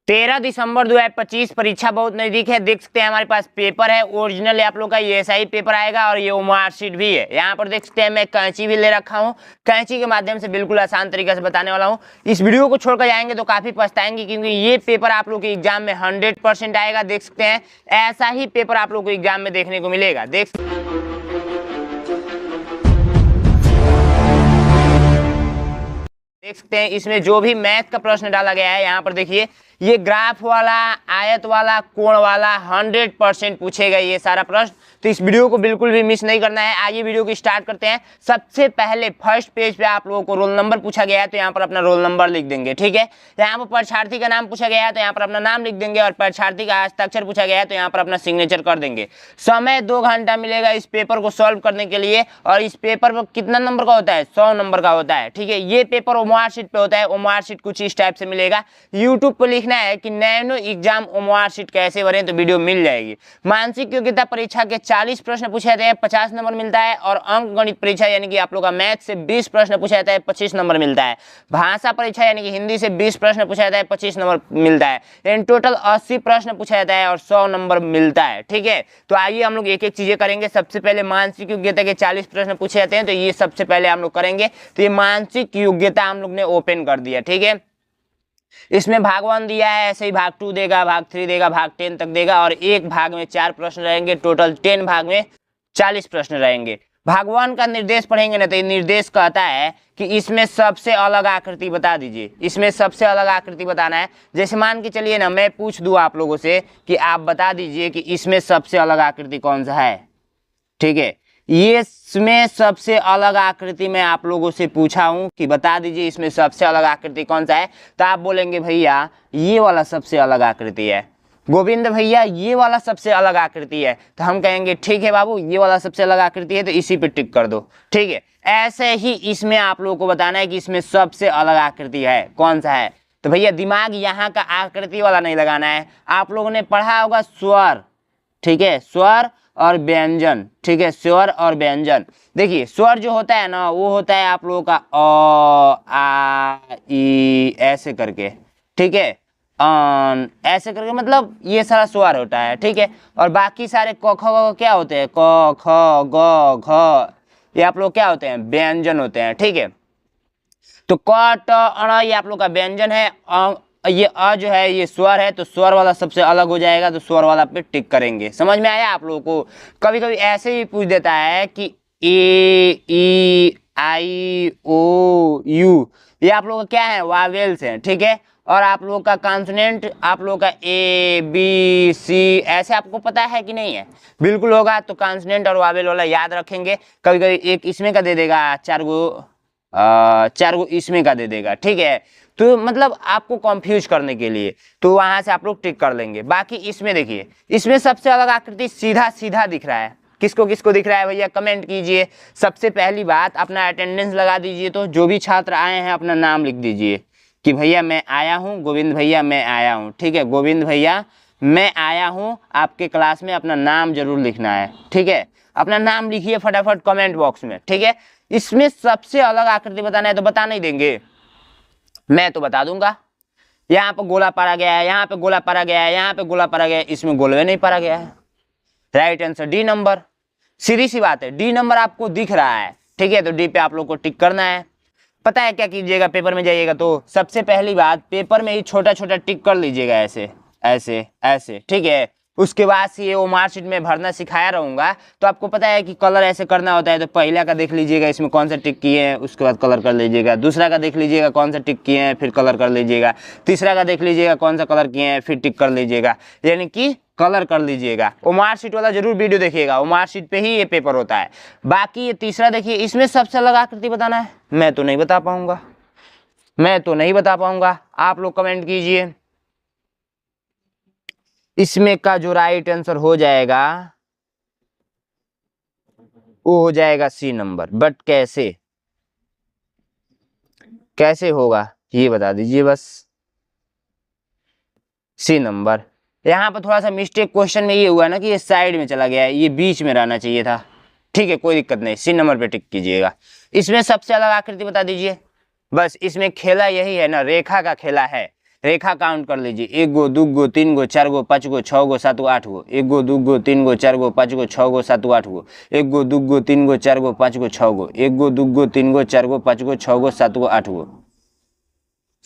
13 दिसंबर 2025 परीक्षा बहुत नजदीक है। देख सकते हैं हमारे पास पेपर है, ओरिजिनल आप लोग का ये ऐसा ही पेपर आएगा और ये मार्कशीट भी है। यहाँ पर देख सकते हैं मैं कैंची भी ले रखा हूँ, कैंची के माध्यम से बिल्कुल आसान तरीके से बताने वाला हूँ। इस वीडियो को छोड़कर जाएंगे तो काफी पछताएंगे, क्योंकि ये पेपर आप लोग के एग्जाम में 100% आएगा। देख सकते हैं ऐसा ही पेपर आप लोग को एग्जाम में देखने को मिलेगा। देख सकते हैं इसमें जो भी मैथ का प्रश्न डाला गया है, यहाँ पर देखिए ये ग्राफ वाला, आयत वाला, कोण वाला 100% पूछेगा ये सारा प्रश्न। तो इस वीडियो को बिल्कुल भी मिस नहीं करना है। आइए वीडियो को स्टार्ट करते हैं। सबसे पहले फर्स्ट पेज पे आप लोगों को रोल नंबर पूछा गया है, तो यहाँ पर अपना रोल नंबर लिख देंगे। ठीक है, यहाँ पर परीक्षार्थी का नाम पूछा गया है, तो यहाँ पर अपना नाम लिख देंगे। और परीक्षार्थी का हस्ताक्षर पूछा गया है, तो यहाँ पर अपना सिग्नेचर कर देंगे। समय 2 घंटा मिलेगा इस पेपर को सॉल्व करने के लिए। और इस पेपर पर कितना नंबर का होता है? 100 नंबर का होता है। ठीक है, ये पेपर ओमआर शीट पे होता है। ओमआर शीट कुछ इस टाइप से मिलेगा। यूट्यूब पर लिखना है कि नैनो एग्जाम ओमआर शीट कैसे भरे, तो वीडियो मिल जाएगी। मानसिक योग्यता परीक्षा के 40 प्रश्न पूछे जाते हैं, 50 नंबर मिलता है। और अंक गणित परीक्षा यानी कि आप लोग का मैथ से 20 प्रश्न पूछा जाता है, 25 नंबर मिलता है। भाषा परीक्षा यानी कि हिंदी से 20 प्रश्न पूछा जाता है, 25 नंबर मिलता है। इन टोटल 80 प्रश्न पूछा जाता है और 100 नंबर मिलता है। ठीक है, तो आइए हम लोग एक एक चीजें करेंगे। सबसे पहले मानसिक योग्यता के 40 प्रश्न पूछे जाते हैं, तो ये सबसे पहले हम लोग करेंगे। तो ये मानसिक योग्यता हम लोग ने ओपन कर दिया। ठीक है, इसमें भाग 1 दिया है, ऐसे ही भाग 2 देगा, भाग 3 देगा, भाग 10 तक देगा। और एक भाग में 4 प्रश्न रहेंगे। टोटल 10 भाग में 40 प्रश्न रहेंगे। भाग 1 का निर्देश पढ़ेंगे ना, तो निर्देश कहता है कि इसमें सबसे अलग आकृति बता दीजिए। इसमें सबसे अलग आकृति बताना है। जैसे मान के चलिए ना, मैं पूछ दूं आप लोगों से कि आप बता दीजिए कि इसमें सबसे अलग आकृति कौन सा है। ठीक है, ये इसमें सबसे अलग आकृति में आप लोगों से पूछा हूं कि बता दीजिए इसमें सबसे अलग आकृति कौन सा है, तो आप बोलेंगे भैया ये वाला सबसे अलग आकृति है। गोविंद भैया ये वाला सबसे अलग आकृति है। तो हम कहेंगे ठीक है बाबू, ये वाला सबसे अलग आकृति है, तो इसी पे टिक कर दो। ठीक है, ऐसे ही इसमें आप लोगों को बताना है कि इसमें सबसे अलग आकृति है कौन सा है। तो भैया दिमाग यहाँ का आकृति वाला नहीं लगाना है। आप लोगों ने पढ़ा होगा स्वर। ठीक है, स्वर और व्यंजन। ठीक है, स्वर और व्यंजन। देखिए स्वर जो होता है ना, वो होता है आप लोगों का अ, आ, ई ऐसे करके। ठीक है, ऐसे करके, मतलब ये सारा स्वर होता है। ठीक है, और बाकी सारे क ख ग क्या होते हैं? क ख ग घ, ये आप लोग क्या होते हैं? व्यंजन होते हैं। ठीक है, तो क ट अण ये आप लोग का व्यंजन है। ये अ जो है ये स्वर है, तो स्वर वाला सबसे अलग हो जाएगा, तो स्वर वाला पे टिक करेंगे। समझ में आया आप लोगों को? कभी कभी ऐसे ही पूछ देता है कि ए, ई, आई, ओ, यू, ये आप लोग का क्या है? वावेल्स हैं। ठीक है, और आप लोग का कॉन्सोनेंट आप लोग का ए, बी, सी, ऐसे आपको पता है कि नहीं है? बिल्कुल होगा। तो कॉन्सोनेंट और वावेल वाला याद रखेंगे। कभी कभी एक इसमें का दे देगा, 4 गो इसमें का दे देगा। ठीक है, तो मतलब आपको कंफ्यूज करने के लिए, तो वहां से आप लोग टिक कर लेंगे। बाकी इसमें देखिए, इसमें सबसे अलग आकृति सीधा सीधा दिख रहा है। किसको किसको दिख रहा है भैया? कमेंट कीजिए। सबसे पहली बात अपना अटेंडेंस लगा दीजिए। तो जो भी छात्र आए हैं अपना नाम लिख दीजिए कि भैया मैं आया हूँ, गोविंद भैया मैं आया हूँ। ठीक है, गोविंद भैया मैं आया हूँ। आपके क्लास में अपना नाम जरूर लिखना है। ठीक है, अपना नाम लिखिए फटाफट कमेंट बॉक्स में। ठीक है, इसमें सबसे अलग आकृति बताना है, तो बता नहीं देंगे? मैं तो बता दूंगा। यहाँ पे गोला पारा गया है, यहाँ पे गोला पारा गया है, यहाँ पे गोला पारा गया है, इसमें गोलवे नहीं पारा गया है। Right answer D number. सीधी सी बात है, डी नंबर आपको दिख रहा है। ठीक है, तो डी पे आप लोग को टिक करना है। पता है क्या कीजिएगा? पेपर में जाइएगा तो सबसे पहली बात पेपर में ही छोटा छोटा टिक कर लीजिएगा, ऐसे ऐसे ऐसे। ठीक है, उसके बाद से ये ओमआर शीट में भरना सिखाया रहूंगा, तो आपको पता है कि कलर ऐसे करना होता है। तो पहला का देख लीजिएगा इसमें कौन सा टिक किए हैं, उसके बाद कलर कर लीजिएगा। दूसरा का देख लीजिएगा कौन सा टिक किए हैं, फिर कलर कर लीजिएगा। तीसरा का देख लीजिएगा कौन सा कलर किए हैं, फिर टिक कर लीजिएगा, यानी कि कलर कर लीजिएगा। ओमआर शीट वाला जरूर वीडियो देखिएगा, ओमआर शीट पे ही ये पेपर होता है। बाकी ये तीसरा देखिए, इसमें सबसे अलग आकृति बताना है। मैं तो नहीं बता पाऊंगा, मैं तो नहीं बता पाऊंगा। आप लोग कमेंट कीजिए। इसमें का जो राइट आंसर हो जाएगा वो हो जाएगा सी नंबर। बट कैसे कैसे होगा ये बता दीजिए बस। C number. यहाँ पर थोड़ा सा मिस्टेक क्वेश्चन में ये हुआ ना कि ये साइड में चला गया है, ये बीच में रहना चाहिए था। ठीक है, कोई दिक्कत नहीं, सी नंबर पे टिक कीजिएगा। इसमें सबसे अलग आकृति बता दीजिए। बस इसमें खेला यही है ना, रेखा का खेला है। रेखा काउंट कर लीजिए, 1 गो 2 गो 3 गो 4 गो 5 गो 6 गो 7 गो 8 गो, 1 गो 2 गो 3 गो 4 गो 5 गो 6 गो 7 गो 8 गो, 1 गो 2 गो 3 गो 4 गो 5 गो 6 गो, 1 गो 2 गो 3 गो 4 गो 5 गो 6 गो 7 गो 8 गो।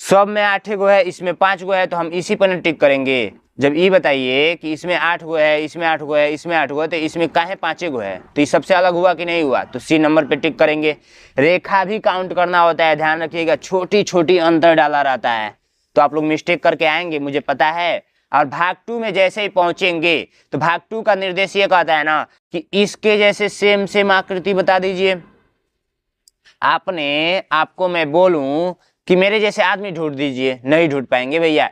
सब में 8 गो है, इसमें 5 गो है, तो हम इसी पर टिक करेंगे। जब ये बताइए कि इसमें 8 गो है, इसमें 8 गो है, इसमें 8 गो है, तो इसमें काहे 5 गो है, तो ये सबसे अलग हुआ कि नहीं हुआ, तो सी नंबर पे टिक करेंगे। रेखा भी काउंट करना होता है, ध्यान रखिएगा, छोटी छोटी अंतर डाला रहता है, तो आप लोग मिस्टेक करके आएंगे, मुझे पता है। और भाग 2 में जैसे ही पहुंचेंगे तो भाग 2 का निर्देश ये कहता है ना कि इसके जैसे सेम सेम आकृति बता दीजिए। आपको मैं बोलूं कि मेरे जैसे आदमी ढूंढ दीजिए, नहीं ढूंढ पाएंगे भैया,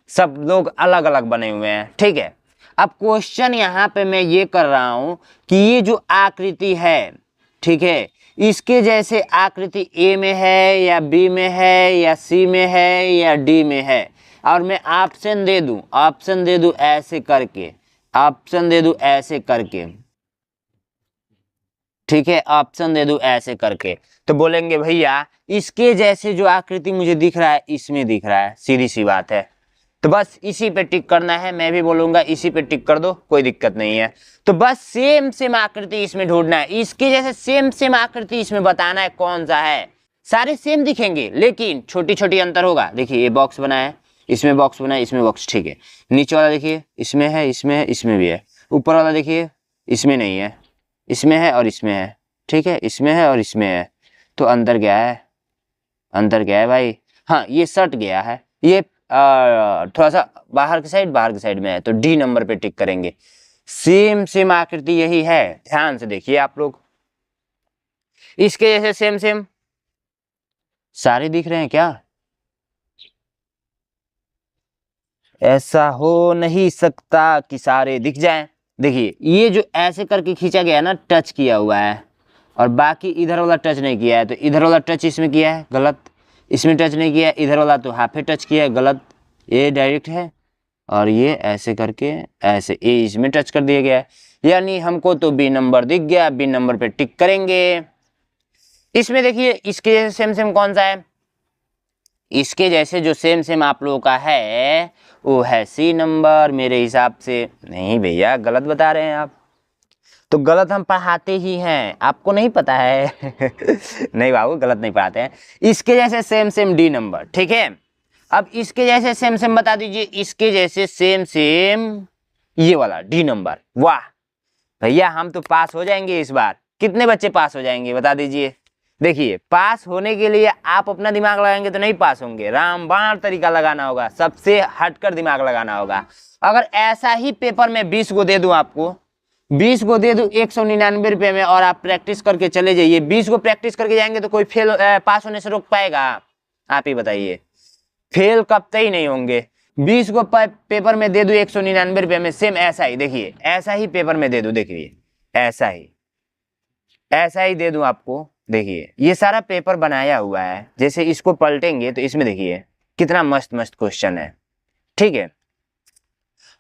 सब लोग अलग अलग बने हुए हैं, ठीक है। अब क्वेश्चन यहाँ पे मैं ये कर रहा हूं कि ये जो आकृति है, ठीक है, इसके जैसे आकृति ए में है या बी में है या सी में है या डी में है, और मैं ऑप्शन दे दूं ऐसे करके, ऑप्शन दे दूं ऐसे करके, ठीक है, ऑप्शन दे दूं ऐसे करके, तो बोलेंगे भैया इसके जैसे जो आकृति मुझे दिख रहा है इसमें दिख रहा है, सीधी सी बात है। तो बस इसी पे टिक करना है, मैं भी बोलूंगा इसी पे टिक कर दो, कोई दिक्कत नहीं है। तो बस सेम सेम आकृति इसमें ढूंढना है, इसके जैसे सेम सेम आकृति इसमें बताना है कौन सा है। सारे सेम दिखेंगे लेकिन छोटी छोटी अंतर होगा। देखिए ये बॉक्स बना है, इसमें बॉक्स बना है, इसमें बॉक्स, ठीक है। नीचे वाला देखिए इसमें है, इसमें है, इसमें भी है। ऊपर वाला देखिए इसमें नहीं है, इसमें है और इसमें है, ठीक है, इसमें है और इसमें है। तो अंदर गया है, अंदर गया है भाई, हाँ ये सट गया है, ये थोड़ा सा बाहर की साइड में है, तो डी नंबर पे टिक करेंगे। सेम सेम आकृति यही है, ध्यान से देखिए आप लोग, इसके जैसे सेम सेम सारे दिख रहे हैं क्या? ऐसा हो नहीं सकता कि सारे दिख जाएं। देखिए ये जो ऐसे करके खींचा गया है ना, टच किया हुआ है, और बाकी इधर वाला टच नहीं किया है, तो इधर वाला टच इसमें किया है, गलत। इसमें टच नहीं किया है, इधर वाला तो हाफे टच किया है, गलत। ये डायरेक्ट है, और ये ऐसे करके ऐसे ये इसमें टच कर दिया गया है, यानी हमको तो बी नंबर दिख गया, बी नंबर पे टिक करेंगे। इसमें देखिए इसके जैसे सेम सेम कौन सा है, इसके जैसे जो सेम सेम आप लोगों का है वो है सी नंबर मेरे हिसाब से। नहीं भैया गलत बता रहे हैं आप, तो गलत हम पढ़ाते ही हैं, आपको नहीं पता है नहीं बाबू गलत नहीं पढ़ाते हैं। इसके जैसे सेम सेम डी नंबर, ठीक है। अब इसके जैसे सेम सेम बता दीजिए, इसके जैसे सेम सेम ये वाला डी नंबर। वाह भैया हम तो पास हो जाएंगे इस बार। कितने बच्चे पास हो जाएंगे बता दीजिए। देखिए पास होने के लिए आप अपना दिमाग लगाएंगे तो नहीं पास होंगे, रामबाण तरीका लगाना होगा, सबसे हटकर दिमाग लगाना होगा। अगर ऐसा ही पेपर में 20 को दे दूं आपको, 20 को दे दूं 199 रुपये में, और आप प्रैक्टिस करके चले जाइए, 20 को प्रैक्टिस करके जाएंगे तो कोई पास होने से रोक पाएगा? आप ही बताइए, फेल कतई नहीं होंगे। 20 को पेपर में दे दूं 199 रुपये में, सेम ऐसा ही, देखिए ऐसा ही पेपर में दे दूं, देखिए ऐसा ही दे दूं आपको। देखिए ये सारा पेपर बनाया हुआ है, जैसे इसको पलटेंगे तो इसमें देखिए कितना मस्त मस्त क्वेश्चन है, ठीक है।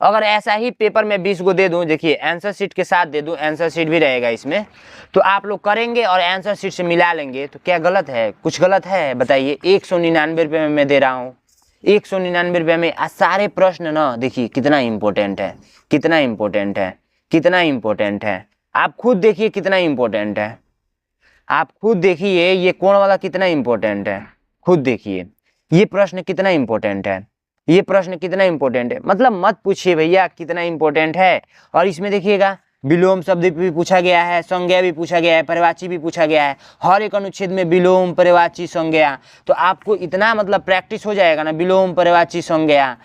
अगर ऐसा ही पेपर में 20 को दे दूं, देखिए आंसर शीट के साथ दे दूं, आंसर शीट भी रहेगा इसमें, तो आप लोग करेंगे और आंसर शीट से मिला लेंगे, तो क्या गलत है? कुछ गलत है बताइए? 199 रुपये में मैं दे रहा हूँ, 199 रुपये में। सारे प्रश्न ना देखिए कितना इंपॉर्टेंट है, कितना इंपॉर्टेंट है, कितना इंपॉर्टेंट है, आप खुद देखिए कितना इंपॉर्टेंट है, आप खुद देखिए ये कोण वाला कितना इंपॉर्टेंट है, खुद देखिए ये प्रश्न कितना इंपॉर्टेंट है, ये प्रश्न कितना इंपॉर्टेंट है, मतलब मत पूछिए भैया कितना इंपॉर्टेंट है। और इसमें देखिएगा विलोम शब्द भी पूछा गया है, संज्ञा भी पूछा गया है, पर्यायवाची भी पूछा गया है, हर एक अनुच्छेद में विलोम पर्यायवाची संज्ञा। तो आपको इतना मतलब प्रैक्टिस हो जाएगा ना, विलोम पर्यायवाची संज्ञा,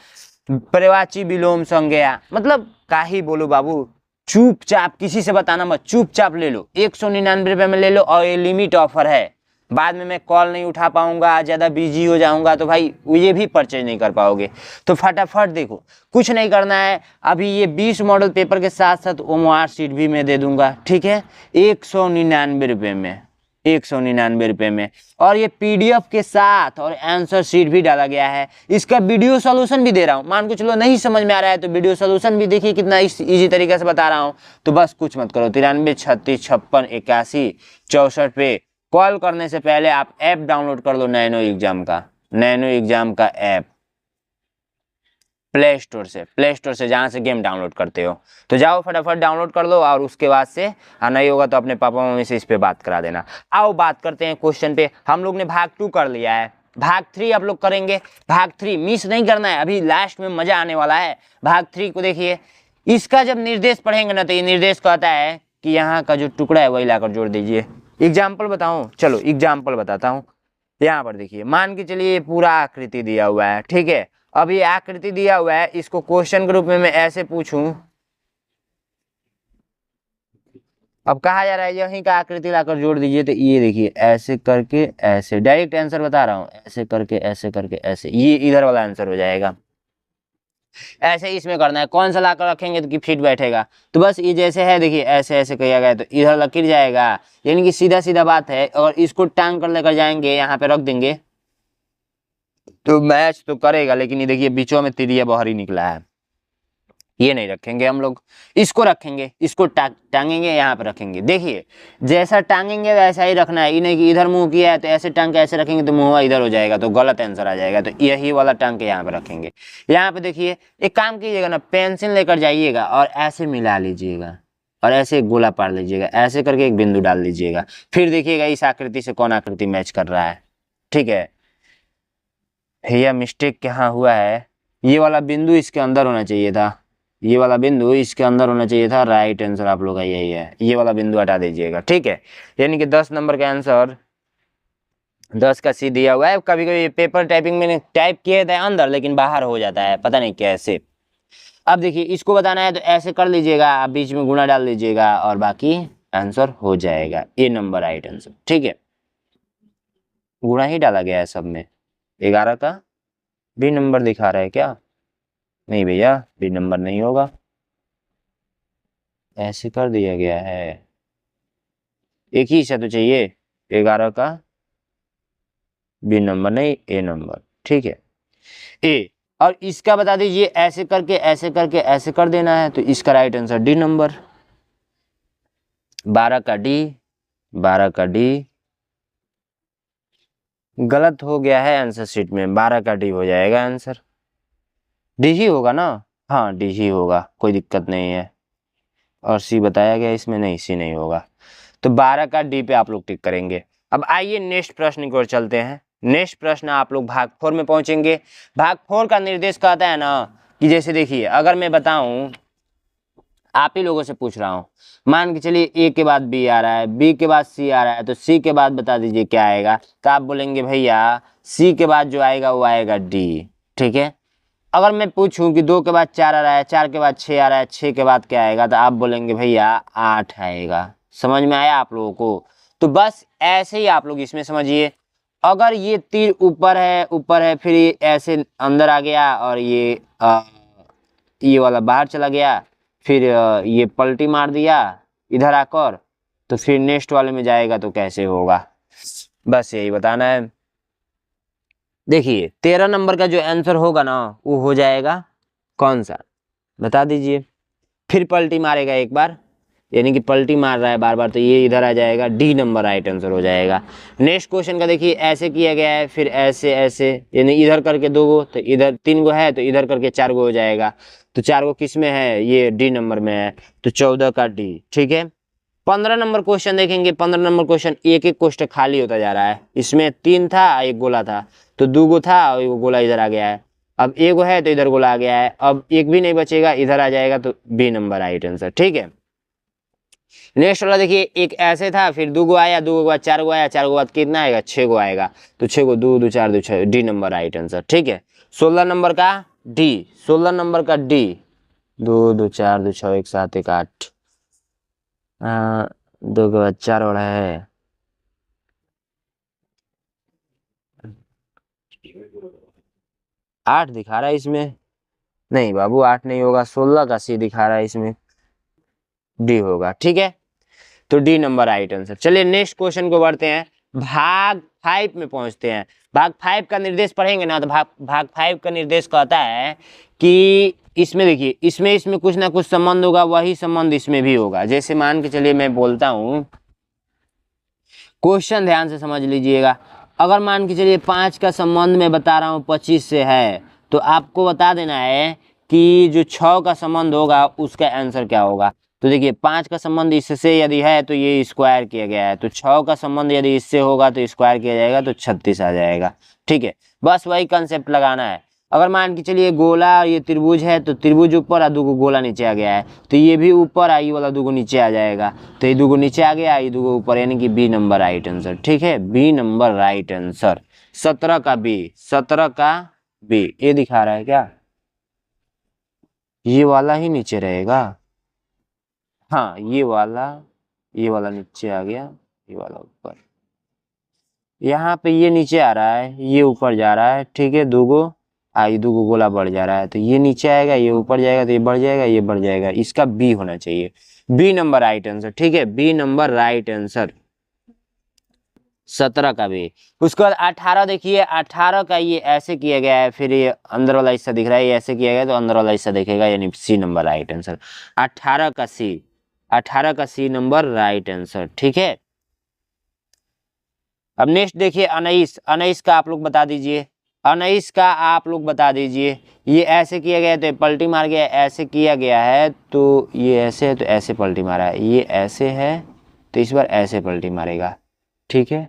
पर्यायवाची विलोम संज्ञा, मतलब का ही बोलो बाबू, चुपचाप किसी से बताना मत, चुपचाप ले लो, 199 रुपये में ले लो, और ये लिमिट ऑफर है। बाद में मैं कॉल नहीं उठा पाऊंगा, ज़्यादा बिजी हो जाऊंगा, तो भाई ये भी परचेज नहीं कर पाओगे। तो फटाफट देखो, कुछ नहीं करना है, अभी ये 20 मॉडल पेपर के साथ साथ ओमआर सीट भी मैं दे दूंगा, ठीक है, 199 रुपये में, 199 रुपये में। और ये PDF के साथ और आंसर शीट भी डाला गया है, इसका वीडियो सोल्यूशन भी दे रहा हूँ। मान के चलो नहीं समझ में आ रहा है तो वीडियो सोल्यूशन भी देखिए, कितना इजी तरीके से बता रहा हूँ। तो बस कुछ मत करो, 93 36 56 81 64 पे कॉल करने से पहले आप ऐप डाउनलोड कर लो, नैनो एग्जाम का ऐप। प्ले स्टोर से जहाँ से गेम डाउनलोड करते हो। तो जाओ फटाफट डाउनलोड कर लो और उसके बाद से नहीं होगा तो अपने पापा मम्मी से इस पे बात करा देना। आओ बात करते हैं क्वेश्चन पे। हम लोग ने भाग 2 कर लिया है, भाग 3 आप लोग करेंगे। भाग 3 मिस नहीं करना है, अभी लास्ट में मजा आने वाला है। भाग 3 को देखिए, इसका जब निर्देश पढ़ेंगे ना तो ये निर्देश कहता है कि यहाँ का जो टुकड़ा है वही लाकर जोड़ दीजिए। एग्जाम्पल बताऊं, चलो एग्जाम्पल बताता हूँ। यहाँ पर देखिए, मान के चलिए पूरा आकृति दिया हुआ है, ठीक है। अब ये आकृति दिया हुआ है, इसको क्वेश्चन के रूप में मैं ऐसे पूछूं, अब कहा जा रहा है यहीं का आकृति लाकर जोड़ दीजिए, तो ये देखिए ऐसे करके ऐसे, डायरेक्ट आंसर बता रहा हूँ, ऐसे करके ऐसे करके ऐसे, ये इधर वाला आंसर हो जाएगा। ऐसे ही इसमें करना है, कौन सा लाकर रखेंगे तो कि फिट बैठेगा। तो बस ये जैसे है देखिए, ऐसे ऐसे किया गया तो इधर लकीर जाएगा, यानी कि सीधा सीधा बात है। और इसको टांग कर लेकर जाएंगे, यहाँ पे रख देंगे तो मैच तो करेगा, लेकिन ये देखिए बीचों में तिरिया बाहर ही निकला है, ये नहीं रखेंगे हम लोग, इसको रखेंगे, इसको टांगेंगे, यहाँ पे रखेंगे। देखिए जैसा टांगेंगे वैसा ही रखना है, ये नहीं कि इधर मुंह किया है तो ऐसे टांग के ऐसे रखेंगे तो मुंह इधर हो जाएगा तो गलत आंसर आ जाएगा। तो यही वाला टांग के यहाँ पे रखेंगे। यहाँ पे देखिए, एक काम कीजिएगा ना, पेंसिल लेकर जाइएगा और ऐसे मिला लीजिएगा और ऐसे एक गोला पार लीजिएगा, ऐसे करके एक बिंदु डाल लीजिएगा, फिर देखिएगा इस आकृति से कौन आकृति मैच कर रहा है। ठीक है भैया, मिस्टेक क्या हुआ है, ये वाला बिंदु इसके अंदर होना चाहिए था, ये वाला बिंदु इसके अंदर होना चाहिए था। राइट आंसर आप लोग का यही है, ये वाला बिंदु हटा दीजिएगा, ठीक है। यानी कि 10 नंबर का आंसर 10 का सी दिया हुआ है। कभी कभी पेपर टाइपिंग में टाइप किए थे अंदर, लेकिन बाहर हो जाता है, पता नहीं कैसे। अब देखिए इसको बताना है तो ऐसे कर लीजिएगा, आप बीच में गुणा डाल लीजिएगा और बाकी आंसर हो जाएगा। ए नंबर राइट आंसर, ठीक है। गुणा ही डाला गया है सब में। 11 का बी नंबर दिखा रहा है क्या? नहीं भैया, बी नंबर नहीं होगा, ऐसे कर दिया गया है। एक ही हिस्सा तो चाहिए, 11 का बी नंबर नहीं, ए नंबर, ठीक है। ए, और इसका बता दीजिए, ऐसे करके ऐसे करके ऐसे कर देना है, तो इसका राइट आंसर डी नंबर। 12 का डी, 12 का डी गलत हो गया है आंसर शीट में, 12 का डी हो जाएगा आंसर। डी ही होगा ना? हाँ डी ही होगा, कोई दिक्कत नहीं है। और सी बताया गया इसमें, नहीं सी नहीं होगा। तो 12 का डी पे आप लोग टिक करेंगे। अब आइए नेक्स्ट प्रश्न की ओर चलते हैं। नेक्स्ट प्रश्न आप लोग भाग 4 में पहुंचेंगे। भाग 4 का निर्देश कहता है ना कि जैसे देखिए, अगर मैं बताऊं, आप ही लोगों से पूछ रहा हूं, मान के चलिए ए के बाद बी आ रहा है, बी के बाद सी आ रहा है, तो सी के बाद बता दीजिए क्या आएगा। तो आप बोलेंगे भैया सी के बाद जो आएगा वो आएगा डी, ठीक है। अगर मैं पूछूं कि 2 के बाद 4 आ रहा है, 4 के बाद 6 आ रहा है, 6 के बाद क्या आएगा, तो आप बोलेंगे भैया 8 आएगा। समझ में आया आप लोगों को? तो बस ऐसे ही आप लोग इसमें समझिए, अगर ये तीर ऊपर है, फिर ये ऐसे अंदर आ गया और ये वाला बाहर चला गया, फिर ये पलटी मार दिया इधर आकर, तो फिर नेक्स्ट वाले में जाएगा तो कैसे होगा, बस यही बताना है। देखिए 13 नंबर का जो आंसर होगा ना वो हो जाएगा कौन सा, बता दीजिए। फिर पलटी मारेगा एक बार, यानी कि पलटी मार रहा है बार बार, तो ये इधर आ जाएगा, डी नंबर राइट आंसर हो जाएगा। नेक्स्ट क्वेश्चन का देखिए, ऐसे किया गया है, फिर ऐसे ऐसे, यानी इधर करके 2 गो, तो इधर 3 गो है, तो इधर करके 4 गो हो जाएगा। तो 4 गो किस में है, ये डी नंबर में है, तो 14 का डी, ठीक है। 15 नंबर क्वेश्चन देखेंगे। 15 नंबर क्वेश्चन एक एक क्वेश्चन खाली होता जा रहा है। इसमें 3 था, एक गोला था, तो 2 गो था और एक गोला इधर आ गया है। अब एक गो है तो इधर गोला आ गया है, अब एक भी नहीं बचेगा, इधर आ जाएगा, तो बी नंबर राइट आंसर, ठीक है। नेक्स्ट वाला देखिए, एक ऐसे था, फिर 2 गो आया, 2 गो बाद 4 गो आया, 4 गो बाद कितना आएगा, 6 गो आएगा, तो 6 गो 2 2 4 2 6, डी नंबर राइट आंसर, ठीक है। 16 नंबर का डी, 16 नंबर का डी, 2 2 4 2 6 1 7 1 8, 2 के बाद 4 और है, 8 दिखा रहा है इसमें, नहीं बाबू 8 नहीं होगा, 16 का सी दिखा रहा है इसमें, डी होगा, ठीक है। तो डी नंबर राइट आंसर। चलिए नेक्स्ट क्वेश्चन को बढ़ते हैं, भाग 5 में पहुंचते हैं। भाग 5 का निर्देश पढ़ेंगे ना, तो भाग 5 का निर्देश कहता है कि इसमें देखिए, इसमें कुछ ना कुछ संबंध होगा, वही संबंध इसमें भी होगा। जैसे मान के चलिए मैं बोलता हूं, क्वेश्चन ध्यान से समझ लीजिएगा। अगर मान के चलिए 5 का संबंध में बता रहा हूं 25 से है, तो आपको बता देना है कि जो 6 का संबंध होगा उसका आंसर क्या होगा। तो देखिए 5 का संबंध इससे यदि है तो ये स्क्वायर किया गया है, तो 6 का संबंध यदि इससे होगा तो स्क्वायर किया जाएगा तो 36 आ जाएगा। ठीक है, बस वही कंसेप्ट लगाना है। अगर मान के चलिए गोला और ये त्रिभुज है तो त्रिभुज ऊपर और दूगो गोला नीचे आ गया है, तो ये भी ऊपर आई वाला दूगो नीचे आ जाएगा, तो ये दूगो नीचे आ गया, ये दूगो ऊपर, यानी कि बी नंबर राइट आंसर। ठीक है, बी नंबर राइट आंसर। 17 का बी, 17 का बी। ये दिखा रहा है क्या, ये वाला ही नीचे रहेगा। हाँ, ये वाला नीचे आ गया, ये वाला ऊपर। यहाँ पे ये नीचे आ रहा है, ये ऊपर जा रहा है। ठीक है, दूगो ये दूगो गोला बढ़ जा रहा है, तो ये नीचे आएगा, ये ऊपर जाएगा, तो ये बढ़ जाएगा, ये बढ़ जाएगा। इसका बी होना चाहिए, बी नंबर राइट आंसर। ठीक है, बी नंबर राइट आंसर। 17 का भी। उसके बाद 18 देखिए, 18 का ये ऐसे किया गया है, फिर ये अंदर वाला हिस्सा दिख रहा है, ये ऐसे किया गया तो अंदर वाला हिस्सा दिखेगा, यानी सी नंबर राइट आंसर। 18 का सी, 18 का सी नंबर राइट आंसर। ठीक है, अब नेक्स्ट देखिए 19, 19 का आप लोग बता दीजिए, 19 का आप लोग बता दीजिए। ये ऐसे किया गया है तो पलटी मार गया, ऐसे किया गया है तो ये ऐसे है तो ऐसे पलटी मारा है, ये ऐसे है तो इस बार ऐसे पलटी मारेगा। ठीक है,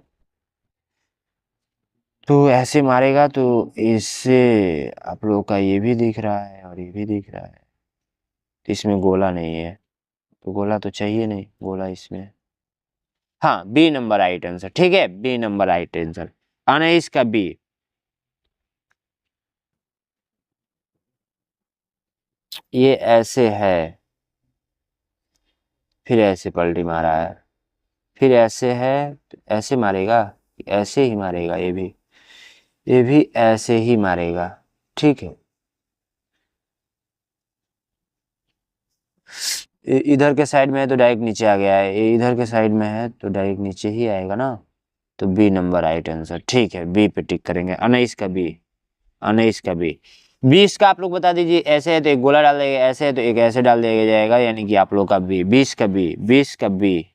तो ऐसे मारेगा तो इससे आप लोग का ये भी दिख रहा है और ये भी दिख रहा है, तो इसमें गोला नहीं है, तो गोला तो चाहिए नहीं, गोला इसमें। हाँ, बी नंबर राइट आंसर। ठीक है, बी नंबर राइट आंसर। 19 का बी। ये ऐसे है, फिर ऐसे पलटी मारा है, फिर ऐसे है तो ऐसे मारेगा, ऐसे ही मारेगा, ये भी ऐसे ही मारेगा। ठीक है, इधर के साइड में है तो डायरेक्ट नीचे आ गया है, ये इधर के साइड में है तो डायरेक्ट नीचे ही आएगा ना, तो बी नंबर राइट आंसर। ठीक है, बी पे टिक करेंगे। 19 का बी, 19 का बी। 20 का आप लोग बता दीजिए, ऐसे है तो एक गोला डाल देगा, ऐसे है तो एक ऐसे डाल दिया जाएगा, यानी कि आप लोग का बी। 20 का बी, 20 का बी,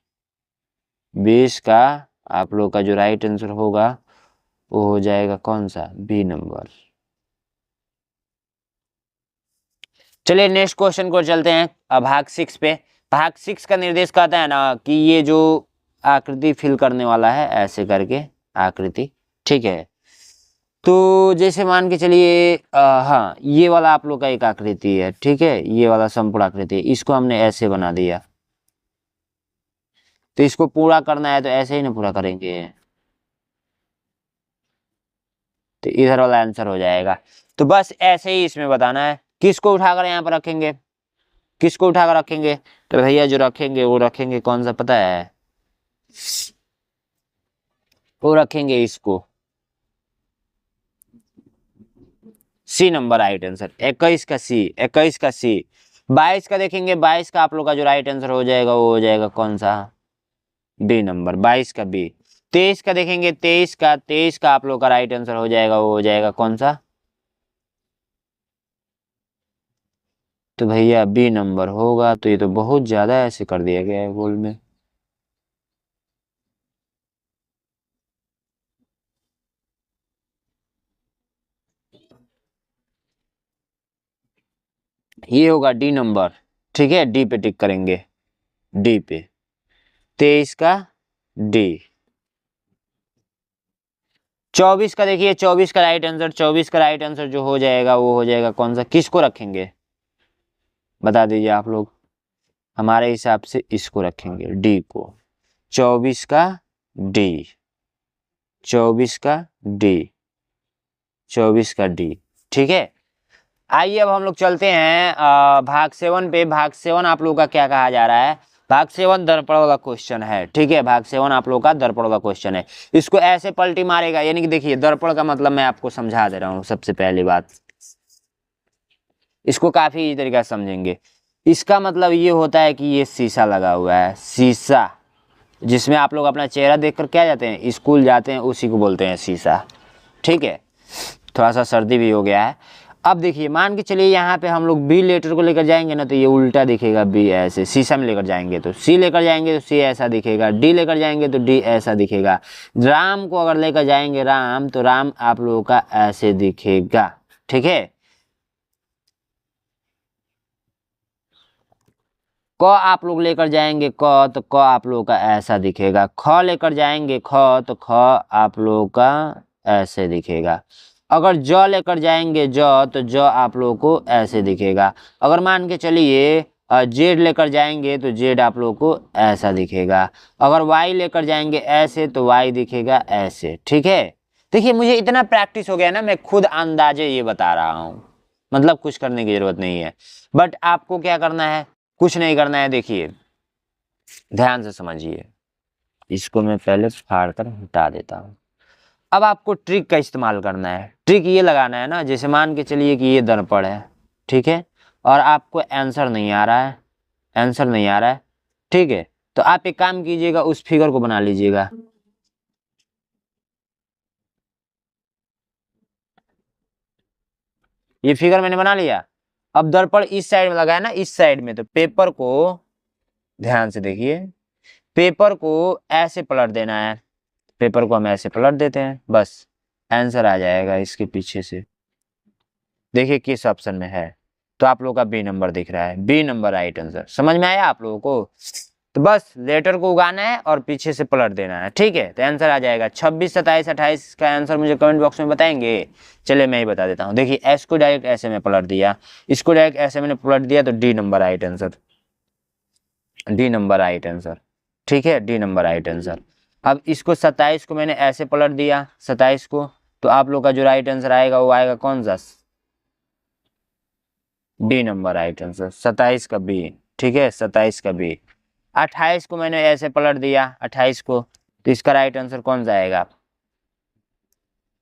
20 का आप लोग का जो राइट आंसर होगा वो हो जाएगा कौन सा, बी नंबर। चलिए नेक्स्ट क्वेश्चन को चलते हैं भाग 6 पे। भाग 6 का निर्देश कहता है ना कि ये जो आकृति फिल करने वाला है, ऐसे करके आकृति। ठीक है, तो जैसे मान के चलिए हाँ, ये वाला आप लोग का एक आकृति है। ठीक है, ये वाला संपूर्ण आकृति, इसको हमने ऐसे बना दिया, तो इसको पूरा करना है तो ऐसे ही ना पूरा करेंगे, तो इधर वाला आंसर हो जाएगा। तो बस ऐसे ही इसमें बताना है। किसको उठाकर यहाँ पर रखेंगे, किसको उठाकर रखेंगे, तो भैया जो रखेंगे वो रखेंगे कौन सा पता है, वो रखेंगे इसको, सी नंबर राइट आंसर। 21 का सी, 21 का सी। 22 का देखेंगे, 22 का आप लोग का जो राइट आंसर हो जाएगा वो हो जाएगा कौन सा, बी नंबर, 22 का बी। 23 का देखेंगे, 23 का, 23 का आप लोग का राइट आंसर हो जाएगा वो हो जाएगा कौन सा, तो भैया बी नंबर होगा। तो ये तो बहुत ज्यादा ऐसे कर दिया गया है गोल में। ये होगा डी नंबर। ठीक है, डी पे टिक करेंगे, डी पे। 23 का डी। 24 का देखिए, 24 का राइट आंसर, 24 का राइट आंसर जो हो जाएगा वो हो जाएगा कौन सा, किसको रखेंगे बता दीजिए आप लोग। हमारे हिसाब से इसको रखेंगे, डी को। 24 का डी, 24 का डी, 24 का डी। ठीक है, आइए अब हम लोग चलते हैं भाग 7 पे। भाग 7 आप लोगों का क्या कहा जा रहा है, भाग 7 दर्पण वाला क्वेश्चन है। ठीक है, भाग 7 आप लोगों का दर्पण वाला क्वेश्चन है। इसको ऐसे पलटी मारेगा, यानी कि देखिए दर्पण का मतलब मैं आपको समझा दे रहा हूँ। सबसे पहली बात, इसको काफी तरीका से समझेंगे। इसका मतलब ये होता है कि ये शीशा लगा हुआ है, शीशा, जिसमें आप लोग अपना चेहरा देखकर क्या जाते हैं, स्कूल जाते हैं, उसी को बोलते हैं शीशा। ठीक है, थोड़ा सा सर्दी भी हो गया है। अब देखिए मान के चलिए यहाँ पे हम लोग बी लेटर को लेकर जाएंगे ना, तो ये उल्टा दिखेगा, बी ऐसे। शीशा में लेकर जाएंगे तो सी लेकर जाएंगे तो सी ऐसा दिखेगा, डी लेकर जाएंगे तो डी ऐसा दिखेगा। राम को अगर लेकर जाएंगे राम, तो राम आप लोगों का ऐसे दिखेगा। ठीक है, क आप लोग लेकर जाएंगे क तो क आप लोगों का ऐसा दिखेगा, ख लेकर जाएंगे ख तो ख आप लोगों का ऐसे दिखेगा, अगर ज लेकर जाएंगे ज तो ज आप लोगों को ऐसे दिखेगा, अगर मान के चलिए जेड लेकर जाएंगे तो जेड आप लोगों को ऐसा दिखेगा, अगर वाई लेकर जाएंगे ऐसे तो वाई दिखेगा ऐसे। ठीक है, देखिए मुझे इतना प्रैक्टिस हो गया ना, मैं खुद अंदाजे ये बता रहा हूँ, मतलब कुछ करने की जरूरत नहीं है। बट आपको क्या करना है, कुछ नहीं करना है। देखिए ध्यान से समझिए, इसको मैं पहले फाड़ कर हटा देता हूँ। अब आपको ट्रिक का इस्तेमाल करना है, ट्रिक ये लगाना है ना, जैसे मान के चलिए कि ये दर्पण है, ठीक है, और आपको आंसर नहीं आ रहा है, आंसर नहीं आ रहा है, ठीक है, तो आप एक काम कीजिएगा, उस फिगर को बना लीजिएगा। ये फिगर मैंने बना लिया। अब दर्पण इस साइड में लगा है ना, इस साइड में, तो पेपर को ध्यान से देखिए, पेपर को ऐसे पलट देना है, पेपर को हम ऐसे पलट देते हैं, बस आंसर आ जाएगा इसके पीछे से। देखिए किस ऑप्शन में है, तो आप लोगों का बी नंबर दिख रहा है, बी नंबर राइट आंसर। समझ में आया आप लोगों को? तो बस लेटर को उगाना है और पीछे से पलट देना है, ठीक है, तो आंसर आ जाएगा 26, 27, 28 का आंसर मुझे कमेंट बॉक्स में बताएंगे। चलिए मैं ही बता देता हूँ। देखिए एस को डायरेक्ट ऐसे में पलट दिया, इसको डायरेक्ट ऐसे मैंने पलट दिया, तो D number right answer, D number right answer, ठीक है, डी नंबर राइट आंसर। अब इसको 27 को मैंने ऐसे पलट दिया, 27 को, तो आप लोग का जो राइट आंसर आएगा वो आएगा कौन सा, डी नंबर राइट आंसर, 27 का बी, ठीक है, 27 का बी। 28 को मैंने ऐसे पलट दिया, 28 को, तो इसका राइट आंसर कौन सा आएगा,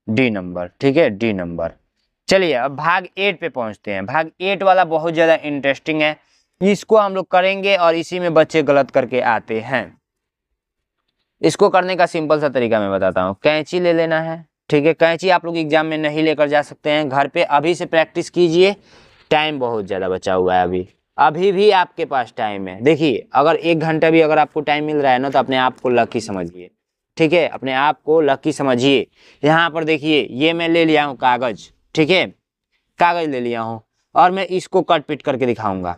डी नंबर, ठीक है, डी नंबर। चलिए अब भाग 8 पे पहुंचते हैं। भाग 8 वाला बहुत ज़्यादा इंटरेस्टिंग है, इसको हम लोग करेंगे और इसी में बच्चे गलत करके आते हैं। इसको करने का सिंपल सा तरीका मैं बताता हूँ। कैंची ले लेना है, ठीक है, कैंची आप लोग एग्जाम में नहीं लेकर जा सकते हैं, घर पे अभी से प्रैक्टिस कीजिए, टाइम बहुत ज़्यादा बचा हुआ है, अभी भी आपके पास टाइम है। देखिए अगर 1 घंटा भी अगर आपको टाइम मिल रहा है ना, तो अपने आप को लकी समझिए, ठीक है, अपने आप को लकी समझिए। यहाँ पर देखिए ये मैं ले लिया हूँ कागज, ठीक है, कागज ले लिया हूँ और मैं इसको कट पिट करके दिखाऊंगा।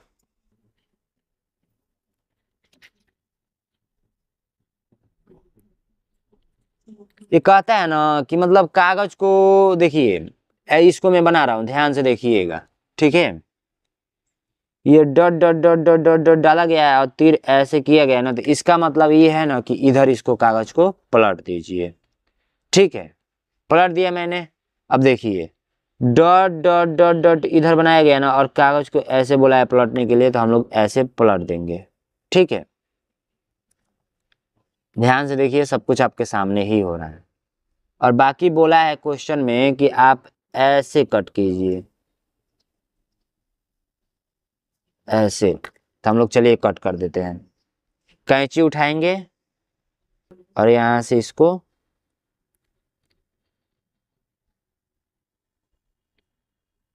ये कहता है ना कि मतलब कागज को देखिए, इसको मैं बना रहा हूँ, ध्यान से देखिएगा, ठीक है, ये dot dot dot dot dot dot डाला गया है और तीर ऐसे किया गया है ना, तो इसका मतलब ये है ना कि इधर इसको कागज को पलट दीजिए, ठीक है, पलट दिया मैंने। अब देखिए डॉट डॉट डॉट डॉट इधर बनाया गया ना, और कागज को ऐसे बोला है पलटने के लिए, तो हम लोग ऐसे पलट देंगे, ठीक है, ध्यान से देखिए, सब कुछ आपके सामने ही हो रहा है। और बाकी बोला है क्वेश्चन में कि आप ऐसे कट कीजिए, ऐसे, तो हम लोग चलिए कट कर देते हैं। कैंची उठाएंगे और यहां से इसको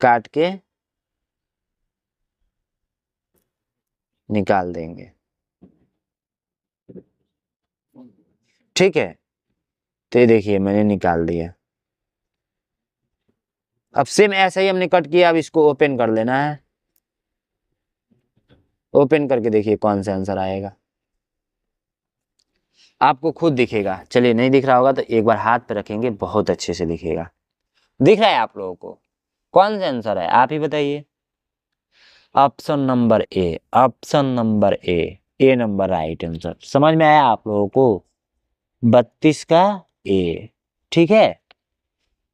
काट के निकाल देंगे, ठीक है, तो ये देखिए मैंने निकाल दिया। अब सेम ऐसा ही हमने कट किया, अब इसको ओपन कर लेना है, ओपन करके देखिए कौन सा आंसर आएगा, आपको खुद दिखेगा। चलिए नहीं दिख रहा होगा तो एक बार हाथ पे रखेंगे, बहुत अच्छे से दिखेगा। दिख रहा है आप लोगों को, कौन सा आंसर है आप ही बताइए। Option number A, option number A number right answer. समझ में आया आप लोगों को, 32 का ए, ठीक है।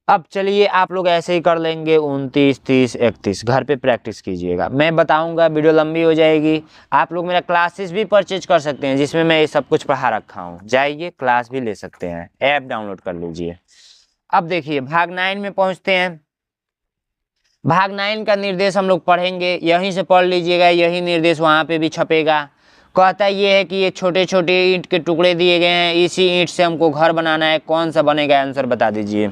अब चलिए आप लोग ऐसे ही कर लेंगे, 29, 30, 31, घर पे प्रैक्टिस कीजिएगा, मैं बताऊंगा, वीडियो लंबी हो जाएगी। आप लोग मेरा क्लासेस भी परचेज कर सकते हैं, जिसमें मैं ये सब कुछ पढ़ा रखा हूँ, जाइए क्लास भी ले सकते हैं, ऐप डाउनलोड कर लीजिए। अब देखिए भाग 9 में पहुंचते हैं। भाग 9 का निर्देश हम लोग पढ़ेंगे, यहीं से पढ़ लीजिएगा, यही निर्देश वहां पे भी छपेगा। कहता ये है कि ये छोटे छोटे ईंट के टुकड़े दिए गए हैं, इसी ईंट से हमको घर बनाना है, कौन सा बनेगा, आंसर बता दीजिए।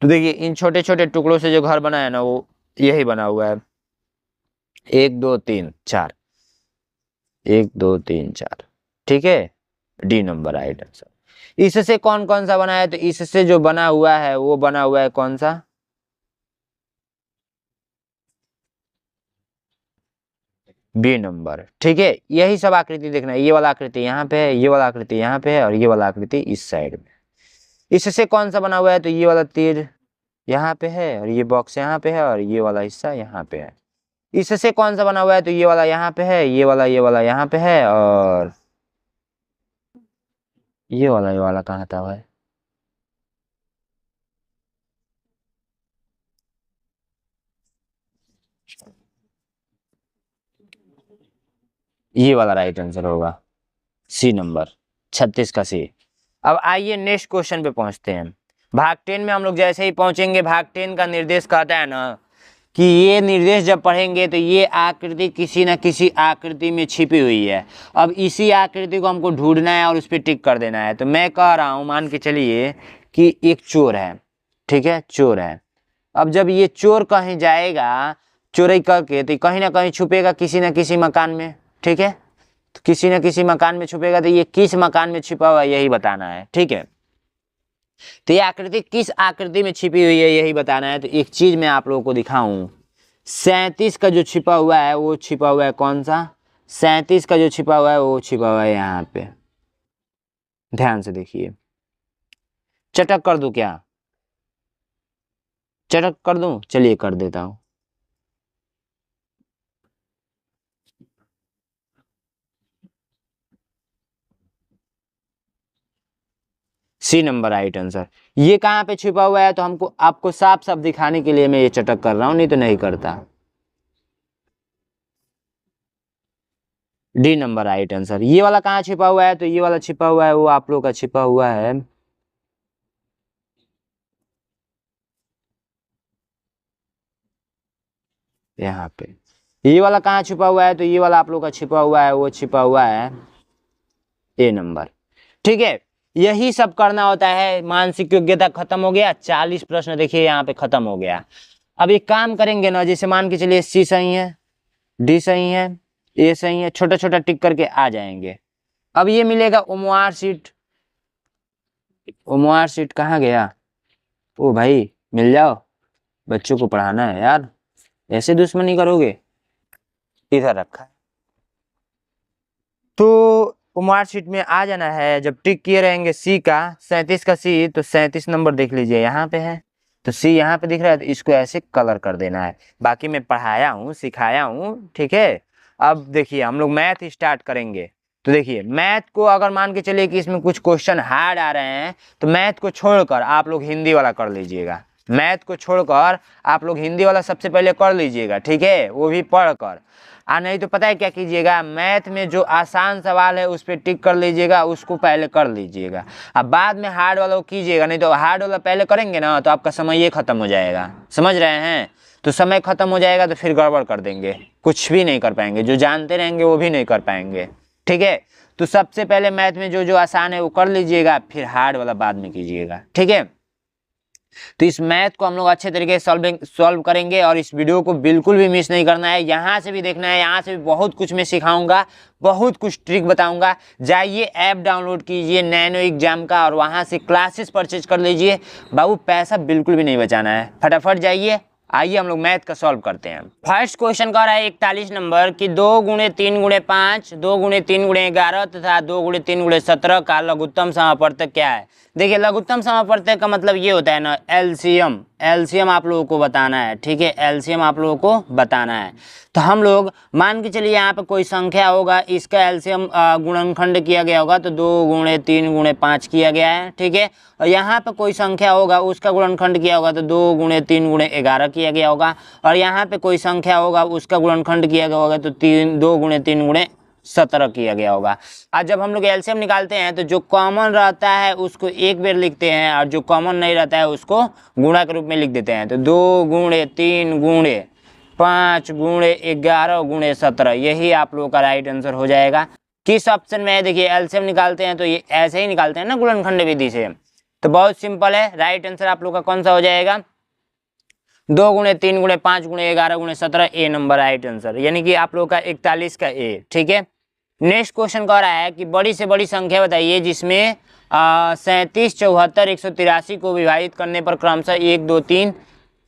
तो देखिए इन छोटे छोटे टुकड़ों से जो घर बना है ना, वो यही बना हुआ है, 1 2 3 4, 1 2 3 4, ठीक है, डी नंबर राइट आंसर। इससे कौन कौन सा बना है, तो इससे जो बना हुआ है वो बना हुआ है, कौन सा, बी नंबर। ठीक है, यही सब आकृति देखना है। ये वाला आकृति यहाँ पे है, ये वाला आकृति यहाँ पे है और ये वाला आकृति इस साइड में। इससे कौन सा बना हुआ है, तो ये वाला तीर यहाँ पे है और ये बॉक्स यहाँ पे है और ये वाला हिस्सा यहाँ पे है। इससे कौन सा बना हुआ है, तो ये वाला यहाँ पे है, ये वाला यहाँ पे है और ये वाला कहाँ था भाई, ये वाला राइट आंसर होगा सी नंबर, 36 का सी। अब आइए नेक्स्ट क्वेश्चन पे पहुंचते हैं। भाग 10 में हम लोग जैसे ही पहुंचेंगे, भाग 10 का निर्देश कहता है ना कि ये निर्देश जब पढ़ेंगे तो ये आकृति किसी न किसी आकृति में छिपी हुई है। अब इसी आकृति को हमको ढूंढना है और उस पर टिक कर देना है। तो मैं कह रहा हूँ, मान के चलिए कि एक चोर है, ठीक है, चोर है। अब जब ये चोर कहीं जाएगा चोरी करके तो कहीं ना कहीं छुपेगा किसी न किसी मकान में, ठीक है, तो किसी न किसी मकान में छुपेगा। तो ये किस मकान में छिपा हुआ है यही बताना है, ठीक है। तो ये आकृति किस आकृति में छिपी हुई है यही बताना है। तो एक चीज मैं आप लोगों को दिखाऊं, 37 का जो छिपा हुआ है वो छिपा हुआ है कौन सा, 37 का जो छिपा हुआ है वो छिपा हुआ है यहाँ पे। ध्यान से देखिए, चटक कर दूं क्या, चटक कर दूं, चलिए कर देता हूं। C number right answer. ये कहाँ पे छिपा हुआ है, तो हमको आपको साफ साफ दिखाने के लिए मैं ये चटक कर रहा हूं, नहीं तो नहीं करता। D number right answer. ये वाला कहाँ छिपा हुआ है, तो ये वाला छिपा हुआ है वो आप लोग का छिपा हुआ है यहाँ पे। ये वाला कहाँ छिपा हुआ है, तो ये वाला आप लोग का छिपा हुआ है वो छिपा हुआ है ए नंबर। ठीक है, यही सब करना होता है। मानसिक योग्यता खत्म हो गया, 40 प्रश्न देखिए यहाँ पे खत्म हो गया। अब एक काम करेंगे ना, जैसे मान के चलिए सी सही है, डी सही है, ए सही है, छोटा छोटा टिक करके आ जाएंगे। अब ये मिलेगा उम्मीदवार सीट। उम्मीदवार सीट कहाँ गया, ओ भाई मिल जाओ, बच्चों को पढ़ाना है यार, ऐसे दुश्मनी करोगे। इधर रखा है, तो मार्कशीट में आ जाना है। जब टिक किए रहेंगे सी का, 37 का सी, तो 37 नंबर देख लीजिए यहाँ पे है, तो सी यहाँ पे दिख रहा है, तो इसको ऐसे कलर कर देना है। बाकी मैं पढ़ाया हूँ, सिखाया हूँ, ठीक है। अब देखिए हम लोग मैथ स्टार्ट करेंगे। तो देखिए मैथ को अगर मान के चलिए कि इसमें कुछ क्वेश्चन हार्ड आ रहे हैं, तो मैथ को छोड़कर आप लोग हिंदी वाला कर लीजिएगा। मैथ को छोड़कर आप लोग हिंदी वाला सबसे पहले कर लीजिएगा, ठीक है, वो भी पढ़कर। नहीं तो पता है क्या कीजिएगा, मैथ में जो आसान सवाल है उस पर टिक कर लीजिएगा, उसको पहले कर लीजिएगा। अब बाद में हार्ड वाला को कीजिएगा, नहीं तो हार्ड वाला पहले करेंगे ना तो आपका समय ये खत्म हो जाएगा। समझ रहे हैं, तो समय खत्म हो जाएगा तो फिर गड़बड़ कर देंगे, कुछ भी नहीं कर पाएंगे, जो जानते रहेंगे वो भी नहीं कर पाएंगे, ठीक है। तो सबसे पहले मैथ में जो जो आसान है वो कर लीजिएगा, फिर हार्ड वाला बाद में कीजिएगा, ठीक है। तो इस मैथ को हम लोग अच्छे तरीके से सॉल्व करेंगे और इस वीडियो को बिल्कुल भी मिस नहीं करना है। यहाँ से भी देखना है, यहाँ से भी बहुत कुछ मैं सिखाऊंगा, बहुत कुछ ट्रिक बताऊंगा। जाइए ऐप डाउनलोड कीजिए नैनो एग्जाम का और वहाँ से क्लासेस परचेज कर लीजिए। बाबू पैसा बिल्कुल भी नहीं बचाना है, फटाफट जाइए। आइए हम लोग मैथ का सॉल्व करते हैं। फर्स्ट क्वेश्चन कह रहा है 41 नंबर कि 2 गुणे 3 गुणे 5, 2 गुणे 3 गुणे 11 तथा 2 गुणे 3 गुणे 17 का लघुत्तम समापवर्तक क्या है। देखिए लघुत्तम समापवर्तक का मतलब ये होता है ना एलसीएम। एलसीएम आप लोगों को बताना है, ठीक है, एलसीएम आप लोगों को बताना है। तो हम लोग मान के चलिए यहाँ पे कोई संख्या होगा, इसका एलसीएम गुणनखंड किया गया होगा, तो 2 गुणे 3 गुणे 5 किया गया है, ठीक है। और यहाँ पे कोई संख्या होगा उसका गुणनखंड किया होगा, तो 2 गुणे 3 गुणे 11 किया गया होगा। और यहाँ पे कोई संख्या होगा उसका गुणनखंड किया गया होगा, तो 2 गुणे 3 गुणे 17 किया गया होगा। आज जब हम लोग एलसीएम निकालते हैं तो जो कॉमन रहता है उसको एक बार लिखते हैं और जो कॉमन नहीं रहता है उसको गुणा के रूप में लिख देते हैं। तो 2 गुणे 3 गुणे 5 गुणे 11 गुणे 17, यही आप लोगों का राइट आंसर हो जाएगा। किस ऑप्शन में है, देखिए एलसीएम निकालते हैं तो ये ऐसे ही निकालते हैं ना गुणनखंड विधि से, तो बहुत सिंपल है। राइट आंसर आप लोग का कौन सा हो जाएगा, 2 गुणे 3 गुणे 5 गुणे 11 गुणे 17, ए नंबर राइट आंसर, यानी कि आप लोग का 41 का ए, ठीक है। नेक्स्ट क्वेश्चन कह रहा है कि बड़ी से बड़ी संख्या बताइए जिसमें 37, 74, 183 को विभाजित करने पर क्रमशः 1, 2, 3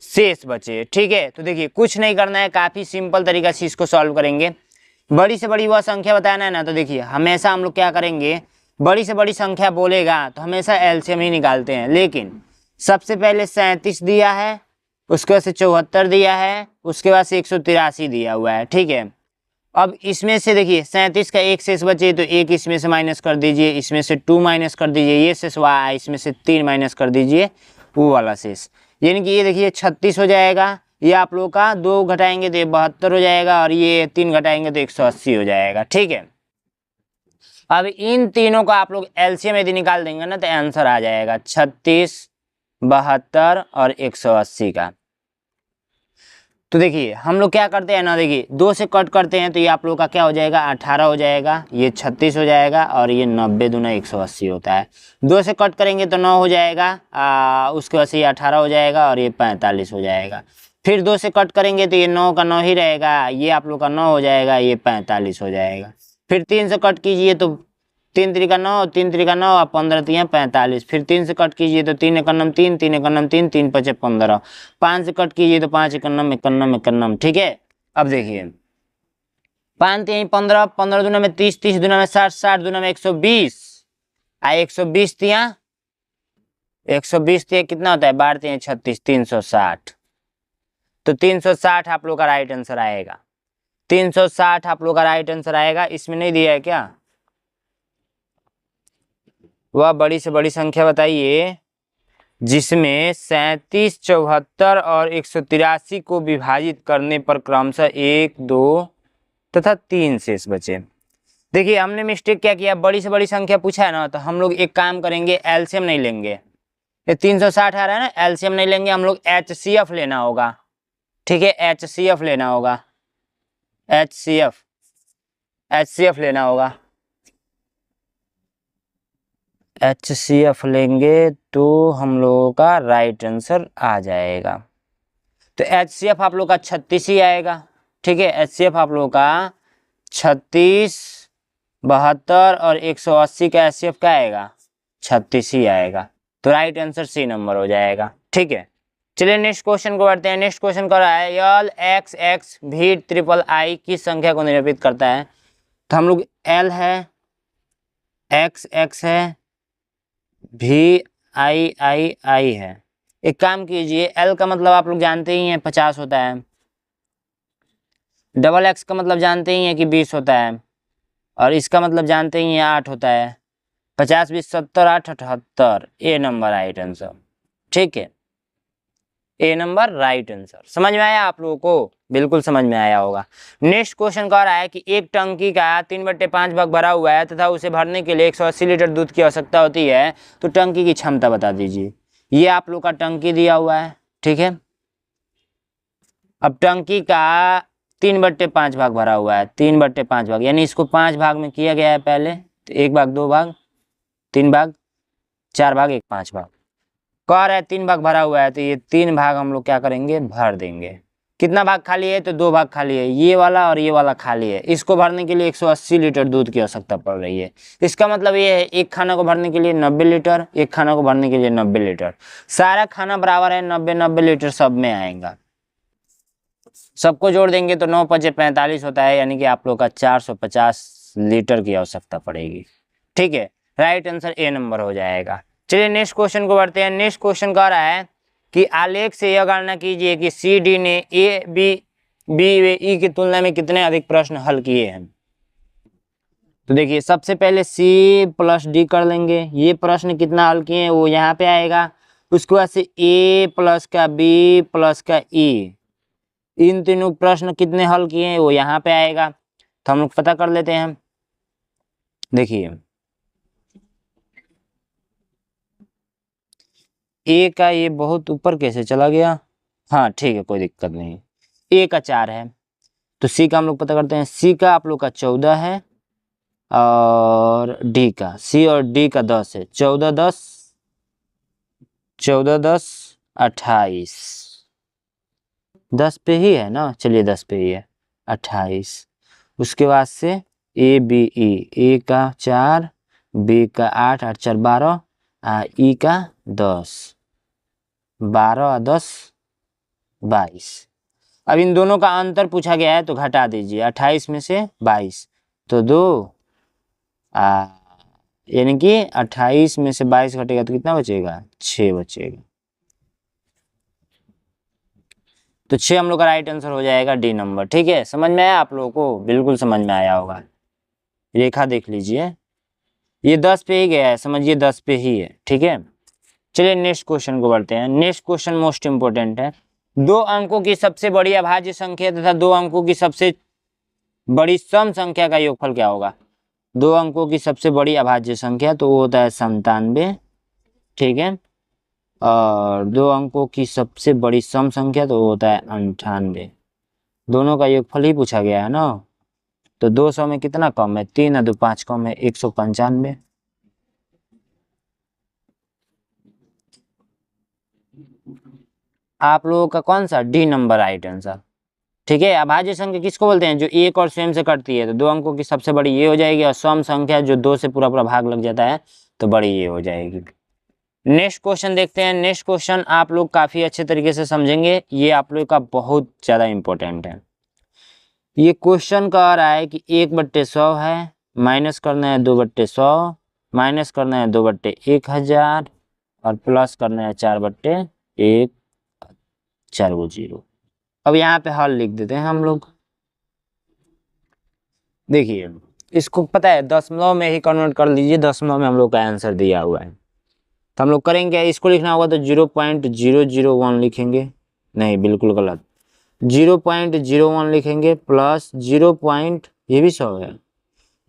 शेष बचे, ठीक है। तो देखिए कुछ नहीं करना है, काफी सिंपल तरीका से इसको सॉल्व करेंगे। बड़ी से बड़ी वह संख्या बताना है ना, तो देखिए हमेशा हम लोग क्या करेंगे, बड़ी से बड़ी संख्या बोलेगा तो हमेशा एलसीएम ही निकालते हैं। लेकिन सबसे पहले 37 दिया है, उसके बाद से 74 दिया है, उसके बाद से 183 दिया हुआ है, ठीक है। अब इसमें से देखिए 37 का एक शेष बचे तो एक इसमें से माइनस कर दीजिए, इसमें से 2 माइनस कर दीजिए, ये शेष हुआ, इसमें से 3 माइनस कर दीजिए वो वाला शेष, यानी कि ये देखिए 36 हो जाएगा। ये आप लोग का 2 घटाएंगे तो ये 72 हो जाएगा, और ये 3 घटाएंगे तो 180 हो जाएगा, ठीक है। अब इन तीनों का आप लोग एलसीएम यदि निकाल देंगे ना तो आंसर आ जाएगा 36, 72 और 180 का। तो देखिए हम लोग क्या करते हैं ना, देखिए 2 से कट करते हैं तो ये आप लोग का क्या हो जाएगा, 18 हो जाएगा, ये 36 हो जाएगा, और ये 90 दूना 180 होता है। 2 से कट करेंगे तो 9 हो जाएगा, उसके बाद से ये 18 हो जाएगा, और ये 45 हो जाएगा। फिर 2 से कट करेंगे तो ये 9 का 9 ही रहेगा, ये आप लोग का 9 हो जाएगा, ये 45 हो जाएगा। फिर 3 से कट कीजिए तो 3 3 का 9, 3 3 का 9, और 15 3 45। फिर 3 से कट कीजिए तो 3 1 9 3, 3 1 9 3, 3 5 15। 5 से कट कीजिए तो 5 1 9 1 9, ठीक है। अब देखिए 5 3 15, 15 दूना में 30, 30 दूना में 60, 60 दूना में 120, 120 तिया 120 तिया कितना होता है, 12 तिया 36, 360। तो 360 आप लोग का राइट आंसर आएगा, 360 आप लोग का राइट आंसर आएगा। इसमें नहीं दिया है क्या, वह बड़ी से बड़ी संख्या बताइए जिसमें 37, 74 और 183 को विभाजित करने पर क्रमशः 1, 2 तथा 3 शेष बचे। देखिए हमने मिस्टेक क्या किया, बड़ी से बड़ी संख्या पूछा है ना, तो हम लोग एक काम करेंगे, एलसीएम नहीं लेंगे। ये 360 आ रहा है ना, एलसीएम नहीं लेंगे, हम लोग एचसीएफ लेना होगा, ठीक है। एचसीएफ लेना होगा, एचसीएफ लेना होगा। एचसीएफ लेंगे तो हम लोगों का राइट आंसर आ जाएगा। तो एचसीएफ आप लोग का 36 ही आएगा, ठीक है। एचसीएफ आप लोग का 36, 72 और 180 का एचसीएफ क्या आएगा, 36 ही आएगा। तो राइट आंसर सी नंबर हो जाएगा, ठीक है। चलिए नेक्स्ट क्वेश्चन को बढ़ते हैं। नेक्स्ट क्वेश्चन कर रहा है यल एक्स एक्स भी ट्रिपल आई किस संख्या को निरूपित करता है। तो हम लोग एल है, एक्स एक्स है, भी आई आई आई है। एक काम कीजिए, एल का मतलब आप लोग जानते ही हैं 50 होता है, डबल एक्स का मतलब जानते ही हैं कि 20 होता है, और इसका मतलब जानते ही हैं 8 होता है। 50 20 70 8 78, ए नंबर राइट आंसर, ठीक है। ए नंबर राइट आंसर। समझ में आया आप लोगों को, बिल्कुल समझ में आया होगा। नेक्स्ट क्वेश्चन कह रहा है कि एक टंकी का 3/5 भाग भरा हुआ है तथा उसे भरने के लिए 180 लीटर दूध की आवश्यकता होती है, तो टंकी की क्षमता बता दीजिए। ये आप लोग का टंकी दिया हुआ है, ठीक है। अब टंकी का 3/5 भाग भरा हुआ है, 3/5 भाग, यानी इसको 5 भाग में किया गया है पहले, तो 1 भाग 2 भाग 3 भाग 4 भाग 1 5 भाग। कह रहा है 3 भाग भरा हुआ है, तो ये 3 भाग हम लोग क्या करेंगे, भर देंगे। कितना भाग खाली है, तो 2 भाग खाली है, ये वाला और ये वाला खाली है। इसको भरने के लिए 180 लीटर दूध की आवश्यकता पड़ रही है। इसका मतलब ये है एक खाना को भरने के लिए 90 लीटर, एक खाना को भरने के लिए 90 लीटर। सारा खाना बराबर है, 90 लीटर सब में आएगा। सबको जोड़ देंगे तो 9 5 45 होता है, यानी कि आप लोग का 450 लीटर की आवश्यकता पड़ेगी, ठीक है। राइट आंसर ए नंबर हो जाएगा। चलिए नेक्स्ट क्वेश्चन को बढ़ते हैं। नेक्स्ट क्वेश्चन कह रहा है कि आलेख से यह गणना कीजिए कि सी डी ने ए बी व ई की तुलना में कितने अधिक प्रश्न हल किए हैं। तो देखिए सबसे पहले सी प्लस डी कर लेंगे, ये प्रश्न कितना हल किए हैं वो यहाँ पे आएगा। उसके बाद से ए प्लस का बी प्लस का ई, इन तीनों प्रश्न कितने हल किए हैं वो यहाँ पे आएगा। तो हम लोग पता कर लेते हैं। देखिए ए का ये बहुत ऊपर कैसे चला गया, हाँ ठीक है कोई दिक्कत नहीं। ए का 4 है, तो सी का हम लोग पता करते हैं। सी का आप लोग का 14 है, और डी का, सी और डी का 10 है। 14 10 14 10 28, 10 पे ही है ना, चलिए 10 पे ही है 28। उसके बाद से ए बी ई, ए का 4, बी का 8 8 4 12, ई का 10, 12 और 10 22। अब इन दोनों का अंतर पूछा गया है तो घटा दीजिए, 28 में से 22 तो 2 यानी कि 28 में से 22 घटेगा तो कितना बचेगा, 6 बचेगा। तो 6 हम लोग का राइट आंसर हो जाएगा डी नंबर। ठीक है, समझ में आया आप लोगों को? बिल्कुल समझ में आया होगा। रेखा देख लीजिए, ये 10 पे ही गया है, समझिए 10 पे ही है। ठीक है, चलिए नेक्स्ट क्वेश्चन को बढ़ते हैं। नेक्स्ट क्वेश्चन मोस्ट इंपोर्टेंट है। 2 अंकों की सबसे बड़ी अभाज्य संख्या तथा 2 अंकों की सबसे बड़ी सम संख्या का योगफल क्या होगा? 2 अंकों की सबसे बड़ी अभाज्य संख्या तो वो होता है 97। ठीक है, और 2 अंकों की सबसे बड़ी सम संख्या तो वो होता है 98। दोनों का योगफल ही पूछा गया है ना। तो 200 में कितना कम है, 3 और 2 5 कम है, 195। आप लोगों का कौन सा, डी नंबर राइट आंसर। ठीक है, अभाज्य संख्या किसको बोलते हैं, जो एक और स्वयं से कटती है। तो 2 अंकों की सबसे बड़ी ये हो जाएगी, और सम संख्या जो 2 से पूरा पूरा भाग लग जाता है तो बड़ी ये हो जाएगी। नेक्स्ट क्वेश्चन देखते हैं। नेक्स्ट क्वेश्चन आप लोग काफी अच्छे तरीके से समझेंगे, ये आप लोग का बहुत ज्यादा इंपॉर्टेंट है। ये क्वेश्चन कह रहा है कि 1/100 है, माइनस करना है 2/100, माइनस करना है 2/1000 और प्लस करना है 4/1, 4 को 0। अब यहाँ पे हल लिख देते हैं हम लोग। देखिए इसको पता है दशमलव में ही कन्वर्ट कर लीजिए, दशमलव में हम लोग का आंसर दिया हुआ है। तो हम लोग करेंगे, इसको लिखना होगा तो 0.001 लिखेंगे, नहीं बिल्कुल गलत, 0.01 लिखेंगे प्लस 0. ये भी 100 है,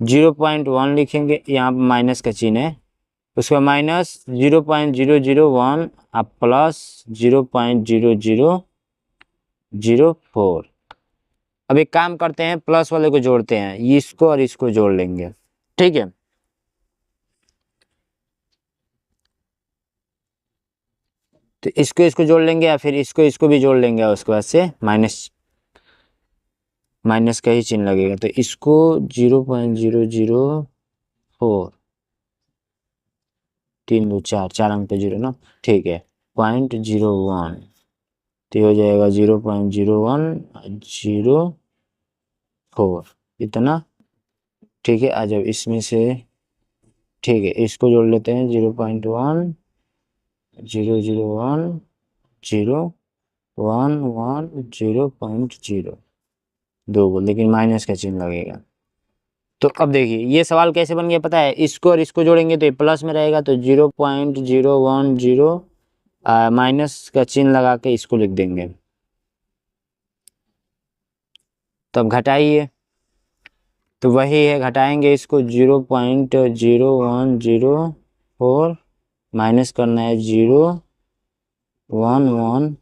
0.1 लिखेंगे, यहाँ माइनस का चिन्ह है, उसका माइनस 0.001 और प्लस 0.0004। अब एक काम करते हैं, प्लस वाले को जोड़ते हैं, इसको और इसको जोड़ लेंगे। ठीक है, तो इसको इसको जोड़ लेंगे या फिर इसको इसको भी जोड़ लेंगे, और उसके बाद से माइनस का ही चिन्ह लगेगा। तो इसको 0.004, 3 2 4, 4 अंक पे 0 ना। ठीक है, 0.01 तो हो जाएगा 0.0104 इतना। ठीक है, आ जाओ इसमें से। ठीक है, इसको जोड़ लेते हैं, 0.100101110.0 दो को, लेकिन माइनस का चिन्ह लगेगा। तो अब देखिए ये सवाल कैसे बन गया पता है, इसको और इसको जोड़ेंगे तो ये प्लस में रहेगा, तो 0.010 माइनस का चिन्ह लगा के इसको लिख देंगे। तो अब घटाइए, तो वही है, घटाएंगे इसको 0.0104 माइनस करना है 0.11,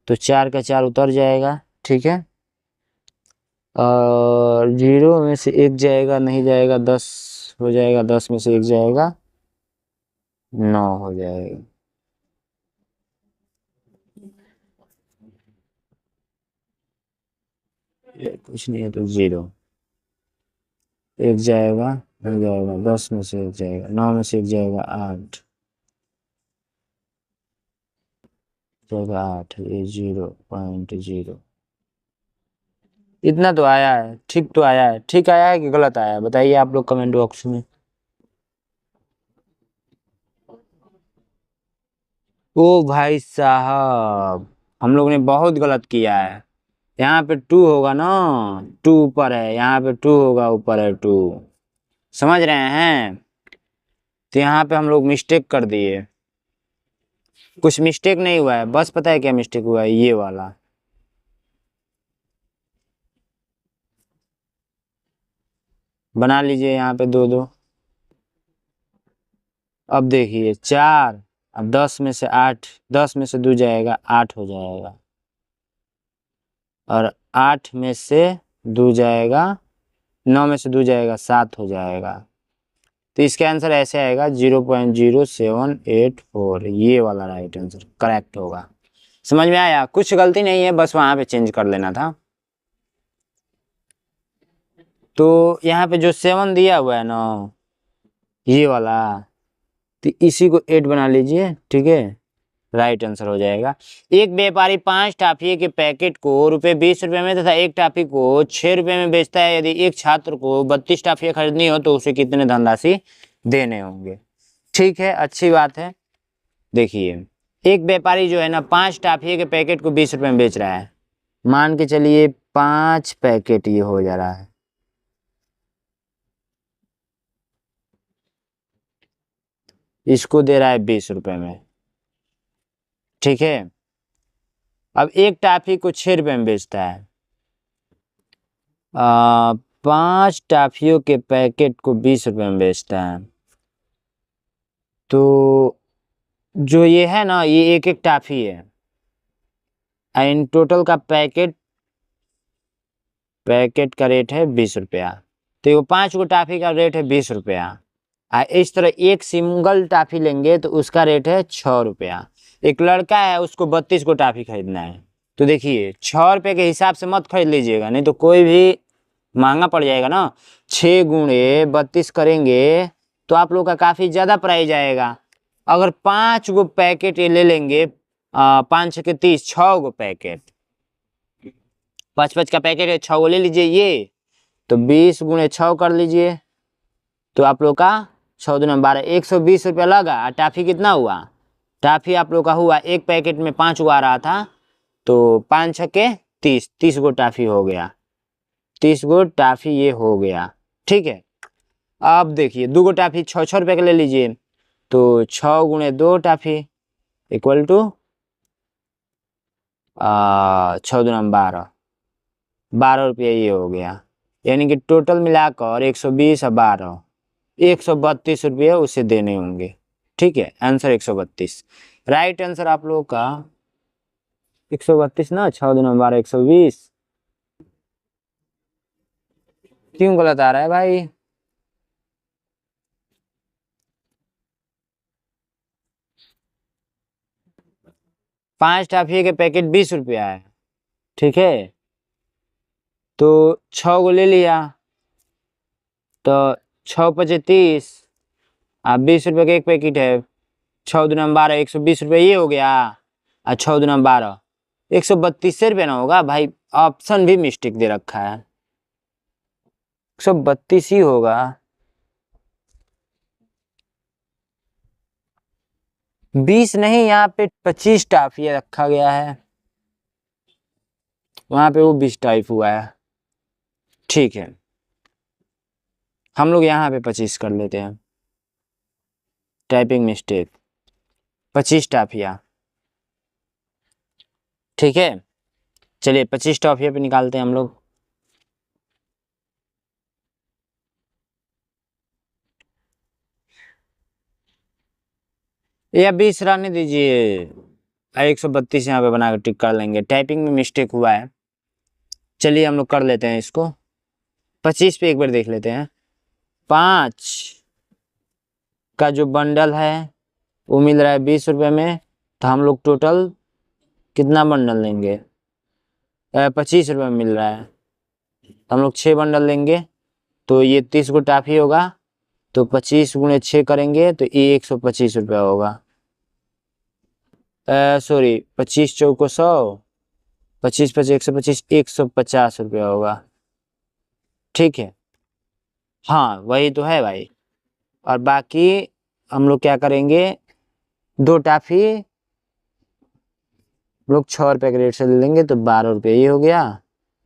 तो 4 का 4 उतर जाएगा। ठीक है, और 0 में से 1 जाएगा, नहीं जाएगा, 10 हो जाएगा, 10 में से 1 जाएगा, 9 हो जाएगा। कुछ नहीं है तो 0, 1 जाएगा, नहीं जाएगा, 10 में से 1 जाएगा, 9 में से 1 जाएगा, 8 जाएगा, 8, ये 0.0। इतना तो आया है, ठीक तो आया है, ठीक आया है कि गलत आया है, बताइए आप लोग कमेंट बॉक्स में। ओ भाई साहब, हम लोग ने बहुत गलत किया है। यहाँ पे 2 होगा ना, 2 ऊपर है, यहाँ पे 2 होगा, ऊपर है 2, समझ रहे हैं? तो यहाँ पे हम लोग मिस्टेक कर दिए। कुछ मिस्टेक नहीं हुआ है, बस पता है क्या मिस्टेक हुआ है, ये वाला। बना लीजिए यहाँ पे 2 2। अब देखिए 4, अब 10 में से 8, 10 में से 2 जाएगा, 8 हो जाएगा, और 8 में से 2 जाएगा, 9 में से 2 जाएगा, 7 हो जाएगा। तो इसका आंसर ऐसे आएगा 0.0784, ये वाला राइट आंसर करेक्ट होगा। समझ में आया? कुछ गलती नहीं है, बस वहां पे चेंज कर लेना था। तो यहाँ पे जो 7 दिया हुआ है ना, ये वाला, तो इसी को 8 बना लीजिए। ठीक है, राइट आंसर हो जाएगा। एक व्यापारी 5 टाफिये के पैकेट को ₹20 में तथा एक टाफी को ₹6 में बेचता है। यदि एक छात्र को 32 टाफियां खरीदनी हो तो उसे कितने धनराशि देने होंगे। ठीक है, अच्छी बात है। देखिए, एक व्यापारी जो है ना 5 टाफिये के पैकेट को ₹20 में बेच रहा है। मान के चलिए 5 पैकेट ये हो जा रहा है, इसको दे रहा है ₹20 में। ठीक है, अब एक टाफी को ₹6 में बेचता है। 5 टाफियों के पैकेट को ₹20 में बेचता है, तो जो ये है ना, ये एक एक टाफी है। इन टोटल का पैकेट का रेट है ₹20। तो ये 5 गो टाफी का रेट है ₹20। इस तरह एक सिंगल टाफी लेंगे तो उसका रेट है ₹6। एक लड़का है, उसको 32 को टाफी खरीदना है। तो देखिए, ₹6 के हिसाब से मत खरीद लीजिएगा, नहीं तो कोई भी महंगा पड़ जाएगा ना। 6 गुणे 32 करेंगे तो आप लोग का काफ़ी ज़्यादा प्राइस आएगा। अगर 5 गो पैकेट ये ले लेंगे, 5 6 के 30, 6 गो पैकेट, 5 का पैकेट है, 6 गो ले लीजिए ये, तो 20 गुणे 6 कर लीजिए, तो आप लोग का 6 दूना 12, ₹120 लगा। और टाफी कितना हुआ? टाफी आप लोग का हुआ, एक पैकेट में 5 गो आ रहा था, तो 5 6 के 30, 30 गो टाफी हो गया। 30 गो टाफी ये हो गया। ठीक है, अब देखिए 2 गो टाफी ₹6 के ले लीजिए, तो 6 गुणे 2 टाफी इक्वल टू 6 दूना 12, ₹12 ये हो गया। यानी कि टोटल मिलाकर 120 और 12, ₹132 उसे देने होंगे। ठीक है, आंसर 132। राइट आंसर आप लोगों का 132 ना, 6 दूना 12, 120। क्यों गलत आ रहा है भाई? पांच टाफिये के पैकेट ₹20 है। ठीक है, तो 6 गो ले लिया, तो 6 पचे 30, आप ₹20 का एक पैकेट है। 6 दूना 12, ₹120 ये हो गया। और 6 दूना 12, ₹132 ना होगा भाई, ऑप्शन भी मिस्टेक दे रखा है, 132 ही होगा। 20 नहीं, यहाँ पे 25 टाफिया रखा गया है, वहां पे वो 20 टाइप हुआ है। ठीक है, हम लोग यहाँ पे 25 कर लेते हैं, टाइपिंग मिस्टेक, 25 टाफिया। ठीक है, चलिए 25 टाफिया पे निकालते हैं हम लोग। या 20 रहने दीजिए, 132 यहाँ पे बनाकर टिक कर लेंगे, टाइपिंग में मिस्टेक हुआ है। चलिए हम लोग कर लेते हैं इसको, 25 पे एक बार देख लेते हैं। 5 का जो बंडल है वो मिल रहा है ₹20 में, तो हम लोग टोटल कितना बंडल लेंगे? ₹25 में मिल रहा है, तो हम लोग 6 बंडल लेंगे, तो ये 30 गो टाफी होगा, तो 25 गुणे 6 करेंगे तो ये ₹125 होगा। सॉरी, 25 चौको 100, 25 25 125, ₹150 होगा। ठीक है, हाँ वही तो है भाई। और बाकी हम लोग क्या करेंगे, 2 टाफी लोग ₹6 के रेट से ले लेंगे, तो ₹12 ये हो गया।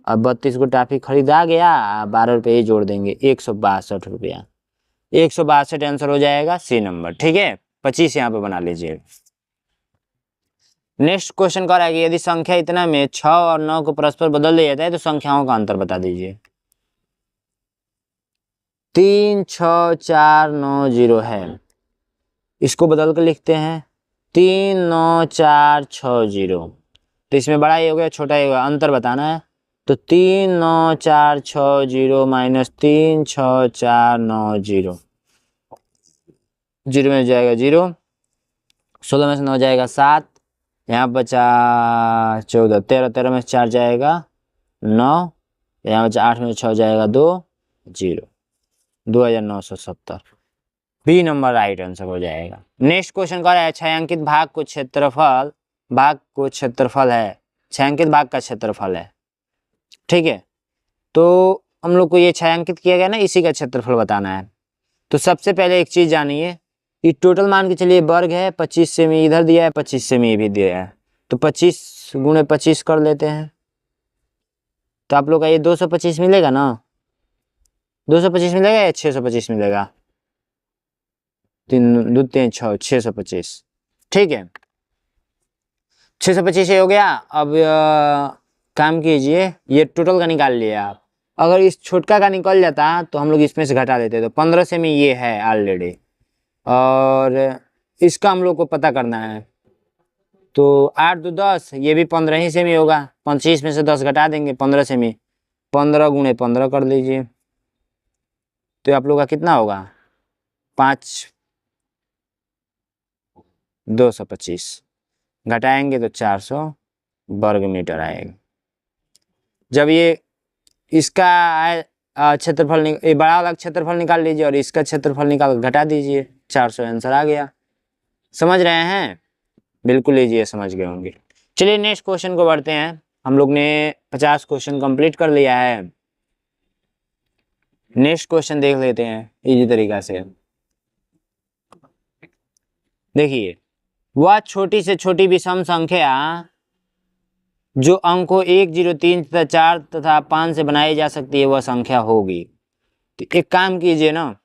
अब 32 को टाफी खरीदा गया, ₹12 ये जोड़ देंगे, ₹162। 162 आंसर हो जाएगा, सी नंबर। ठीक है, 25 यहाँ पे बना लीजिए। नेक्स्ट क्वेश्चन कह रहा है कि यदि संख्या इतना में 6 और 9 को परस्पर बदल दिया जाता है तो संख्याओं का अंतर बता दीजिए। 3 6 4 9 0 है, इसको बदल कर लिखते हैं 3 9 4 6 0। तो इसमें बड़ा ये हो गया, छोटा ये हो गया, अंतर बताना है। तो 3 9 4 6 0 माइनस 3 6 4 9 0, 0 में जाएगा 0, 16 में से 9 जाएगा 7, यहाँ बचा 14, 13 13 में से 4 जाएगा 9, यहाँ बचा 8 में से 6 जाएगा 2, 0, 2970। बी नंबर राइट आंसर हो जाएगा। नेक्स्ट क्वेश्चन कह रहा है छायांकित भाग को क्षेत्रफल है, छायांकित भाग का क्षेत्रफल है, ठीक है। तो हम लोग को ये छायांकित किया गया ना, इसी का क्षेत्रफल बताना है। तो सबसे पहले एक चीज जानिए, ये टोटल मान के चलिए वर्ग है, 25 सेमी इधर दिया है, 25 सेमी भी दिया है, तो 25 गुणे 25 कर लेते हैं। तो आप लोग का ये 225 मिलेगा ना, 225 मिलेगा या 625 मिलेगा, 3 2 3 6 625, ठीक है। 625 हो गया। अब काम कीजिए, ये टोटल का निकाल लिया आप। अगर इस छोटका का निकल जाता तो हम लोग इसमें से घटा देते, तो 15 सेमी ये है ऑलरेडी, और इसका हम लोग को पता करना है। तो 8 2 10, ये भी 15 ही सेमी होगा, 25 में से 10 घटा देंगे, 15 सेमी, 15 गुणे 15 कर लीजिए। तो आप लोग का कितना होगा, 5 225 घटाएंगे तो 400 वर्ग मीटर आएगा। जब ये इसका क्षेत्रफल ये बड़ा वाला क्षेत्रफल निकाल लीजिए और इसका क्षेत्रफल निकाल घटा दीजिए, 400 आंसर आ गया। समझ रहे हैं, बिल्कुल लीजिए, समझ गए होंगे। चलिए नेक्स्ट क्वेश्चन को बढ़ते हैं। हम लोग ने 50 क्वेश्चन कंप्लीट कर लिया है। नेक्स्ट क्वेश्चन देख लेते हैं इजी तरीका से। देखिए, वह छोटी से छोटी विषम संख्या जो अंकों 1 0 3 तथा 4 तथा 5 से बनाई जा सकती है वह संख्या होगी। तो एक काम कीजिए ना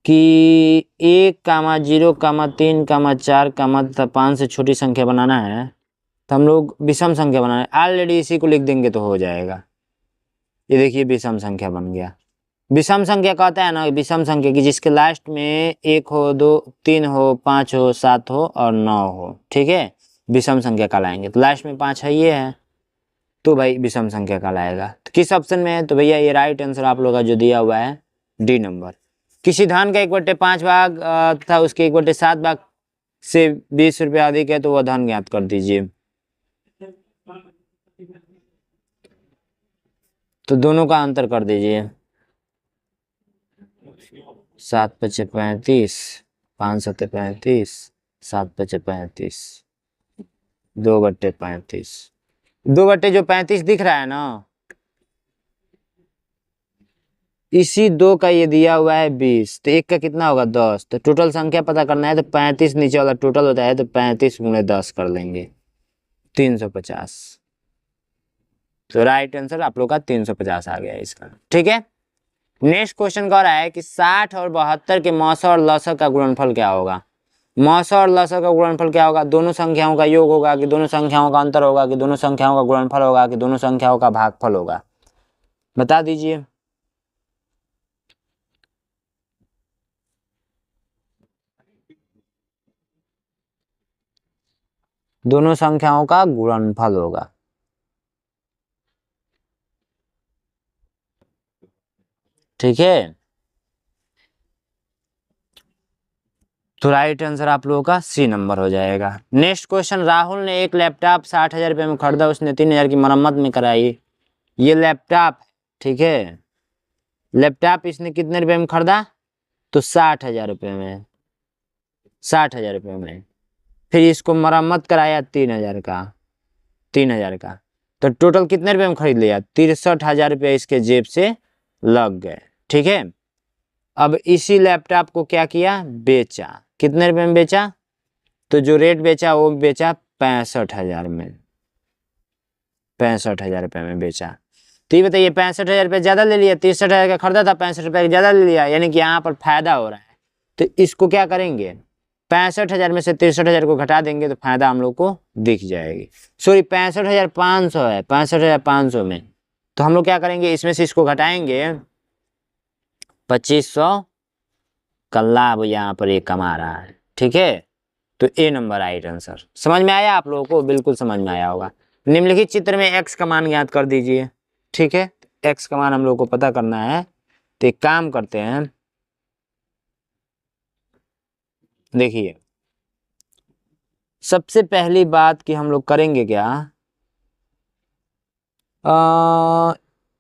कि 1 0 3 4 तथा 5 से छोटी संख्या बनाना है, तो हम लोग विषम संख्या बनाना है। ऑलरेडी इसी को लिख देंगे तो हो जाएगा। ये देखिए विषम संख्या बन गया। विषम संख्या कहता है ना, विषम संख्या की जिसके लास्ट में 1 हो, 2 3 हो, 5 हो, 7 हो और 9 हो, ठीक है, विषम संख्या कहलाएंगे। तो लास्ट में 5 है, ये है, तो भाई विषम संख्या कहलाएगा। तो किस ऑप्शन में है, तो भैया ये राइट आंसर आप लोग का जो दिया हुआ है डी नंबर। किसी धन का 1/5 भाग तथा उसके 1/7 भाग से 20 रुपया अधिक है तो वह धन ज्ञात कर दीजिए। तो दोनों का अंतर कर दीजिए, 7 5 35, 5 7 35, 7 5 35, 2/35, 2 जो 35 दिख रहा है ना, इसी 2 का ये दिया हुआ है 20, तो 1 का कितना होगा 10। तो टोटल संख्या पता करना है, तो 35 नीचे वाला टोटल होता है, तो 35 गुणे 10 कर लेंगे, 350। तो राइट आंसर आप लोग का 350 आ गया इसका, ठीक है। नेक्स्ट क्वेश्चन कह रहा है कि 60 और 72 के मौसा और लसा का गुणनफल क्या होगा। मौसा और लसा का गुणनफल क्या होगा, दोनों संख्याओं का योग होगा कि दोनों संख्याओं का अंतर होगा कि दोनों संख्याओं का गुणनफल होगा कि दोनों संख्याओं का भागफल होगा, बता दीजिए। दोनों संख्याओं का गुणनफल होगा, ठीक है। तो राइट आंसर आप लोगों का सी नंबर हो जाएगा। नेक्स्ट क्वेश्चन, राहुल ने एक लैपटॉप 60,000 रुपये में खरीदा, उसने 3,000 की मरम्मत में कराई। ये लैपटॉप, ठीक है, लैपटॉप इसने कितने रुपए में खरीदा, तो 60,000 रुपये में, 60,000 रुपये में। फिर इसको मरम्मत कराया 3,000 का, 3,000 का, तो टोटल कितने रुपए में खरीद लिया, 63,000 रुपये इसके जेब से लग गए, ठीक है। अब इसी लैपटॉप को क्या किया, बेचा, कितने रुपए में बेचा, तो जो रेट बेचा वो बेचा 65,000 में, 65,000 रुपये में बेचा। तो ये बताइए 65,000 रुपये ज्यादा ले लिया, 63,000 का खरीदा था, 65 रुपये ज्यादा ले लिया, यानी कि यहाँ पर फायदा हो रहा है। तो इसको क्या करेंगे, 65,000 में से 63,000 को घटा देंगे तो फायदा हम लोग को दिख जाएगी। सॉरी 65,500 है, 65,500 में, तो हम लोग क्या करेंगे, इसमें से इसको घटाएंगे, 2500 का लाभ यहाँ पर ये कमा रहा है, ठीक है। तो ए नंबर राइट आंसर। समझ में आया आप लोगों को, बिल्कुल समझ में आया होगा। निम्नलिखित चित्र में एक्स का मान ज्ञात कर दीजिए, ठीक है। एक्स का मान हम लोग को पता करना है, तो एक काम करते हैं, देखिए सबसे पहली बात कि हम लोग करेंगे क्या,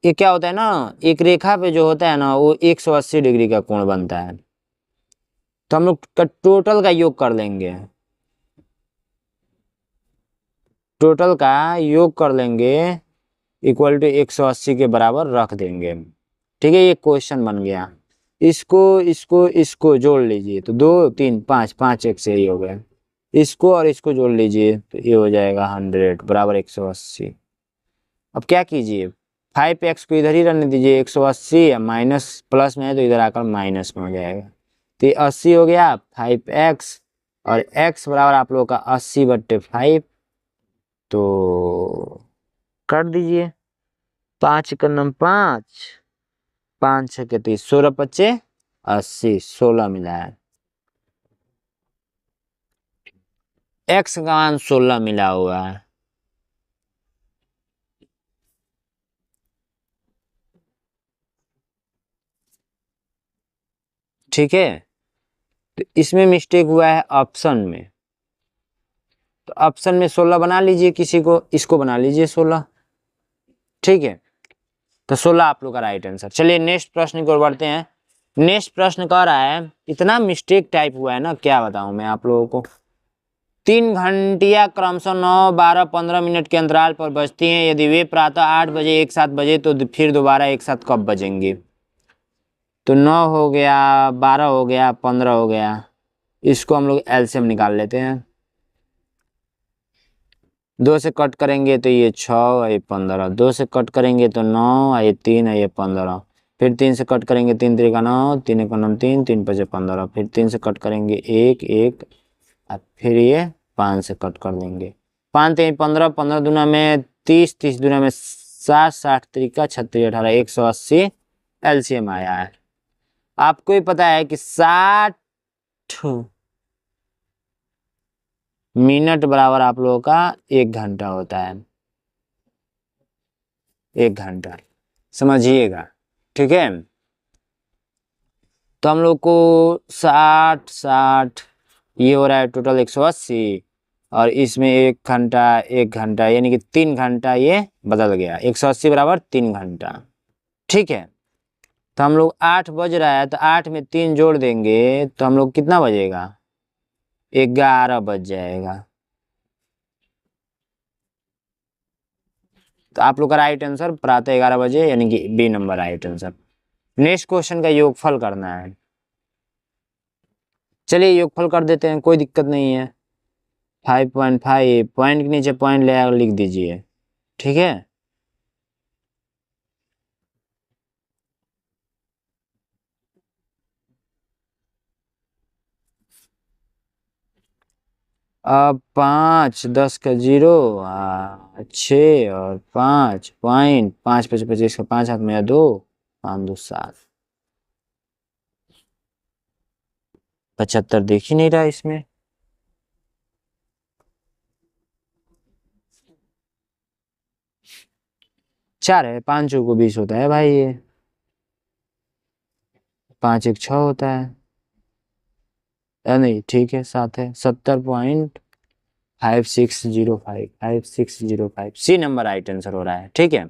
ये क्या होता है ना, एक रेखा पे जो होता है ना वो 180 डिग्री का कोण बनता है। तो हम लोग का टोटल का योग कर लेंगे, टोटल का योग कर लेंगे इक्वल टू 180 के बराबर रख देंगे। ठीक है, ये क्वेश्चन बन गया। इसको इसको इसको जोड़ लीजिए तो 2 3 5 5 एक से ही हो गया। इसको और इसको जोड़ लीजिए तो ये हो जाएगा 100 बराबर 180। अब क्या कीजिए, 5x को इधर ही रहने दीजिए, 180 या माइनस प्लस में है तो इधर आकर माइनस में हो जाएगा। तो ये 80 हो गया 5x, और x बराबर आप लोगों का 80/5। तो कर दीजिए, 5 का नम 5, 5 6 के 30, 16 25 80, 16 मिला है। x का मान 16 मिला हुआ है। ठीक है, तो इसमें मिस्टेक हुआ है ऑप्शन में। तो ऑप्शन में 16 बना लीजिए, किसी को इसको बना लीजिए 16। ठीक है, तो 16 आप लोग का राइट आंसर। चलिए नेक्स्ट प्रश्न की ओर बढ़ते हैं। नेक्स्ट प्रश्न कह रहा है, इतना मिस्टेक टाइप हुआ है ना, क्या बताऊं मैं आप लोगों को। 3 घंटियां क्रमशः 9 12 15 मिनट के अंतराल पर बजती हैं। यदि वे प्रातः 8 बजे एक साथ बजे तो फिर दोबारा एक साथ कब बजेंगी। तो 9 हो गया, 12 हो गया, 15 हो गया। इसको हम लोग एलसीएम निकाल लेते हैं। 2 से कट करेंगे तो ये 6, ये 15। 2 से कट करेंगे तो 9, ये 3, ये 15। फिर 3 से कट करेंगे, 3 3 का 9, 3 1 9 3, 3 5 15। फिर 3 से कट करेंगे 1 1, और फिर ये 5 से कट कर देंगे। 5 3 15, 15 दूना में 30, 30 दूना में 60, 60 त्रिका 36 18, 180 एलसीएम आया है। आपको ही पता है कि 60 मिनट बराबर आप लोगों का 1 घंटा होता है। 1 घंटा समझिएगा। ठीक है, तो हम लोग को 60 60 ये हो रहा है टोटल 180, और इसमें 1 घंटा यानी कि 3 घंटा ये बदल गया। 180 बराबर 3 घंटा। ठीक है, तो हम लोग 8 बज रहा है तो 8 में 3 जोड़ देंगे तो हम लोग कितना बजेगा, 11 बज जाएगा। तो आप लोग का राइट आंसर प्रातः 11 बजे यानी कि B number right answer. Next question का योगफल करना है। चलिए योगफल कर देते हैं, कोई दिक्कत नहीं है। 5.5 पॉइंट के नीचे पॉइंट ले आकर लिख दीजिए। ठीक है, अब 5 10 का 0, 6 और 5 पॉइंट, 5 5 25 का 5 हाथ में 2, 5 2 7, 75 देख ही नहीं रहा इसमें। चार है, 5 को 20 होता है भाई, ये 5 1 6 होता है। नहीं ठीक है, 7 है। 70.5605, 5605 सी नंबर राइट आंसर हो रहा है। ठीक है,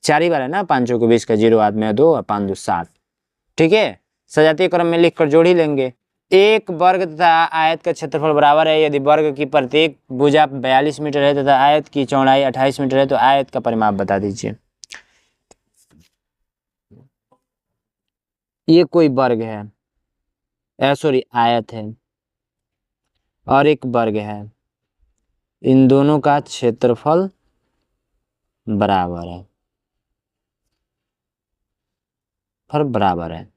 4 ही बार है ना, 5 को 20 का 0 हाथ में 2 और 5 2 7। ठीक है, सजातीय क्रम में लिखकर जोड़ ही लेंगे। एक वर्ग तथा आयत का क्षेत्रफल बराबर है यदि वर्ग की प्रत्येक भुजा 42 मीटर है तथा आयत की चौड़ाई 28 मीटर है तो आयत का परिमाप बता दीजिए। ये कोई वर्ग है, सॉरी आयत है, और एक वर्ग है। इन दोनों का क्षेत्रफल बराबर है, पर बराबर है।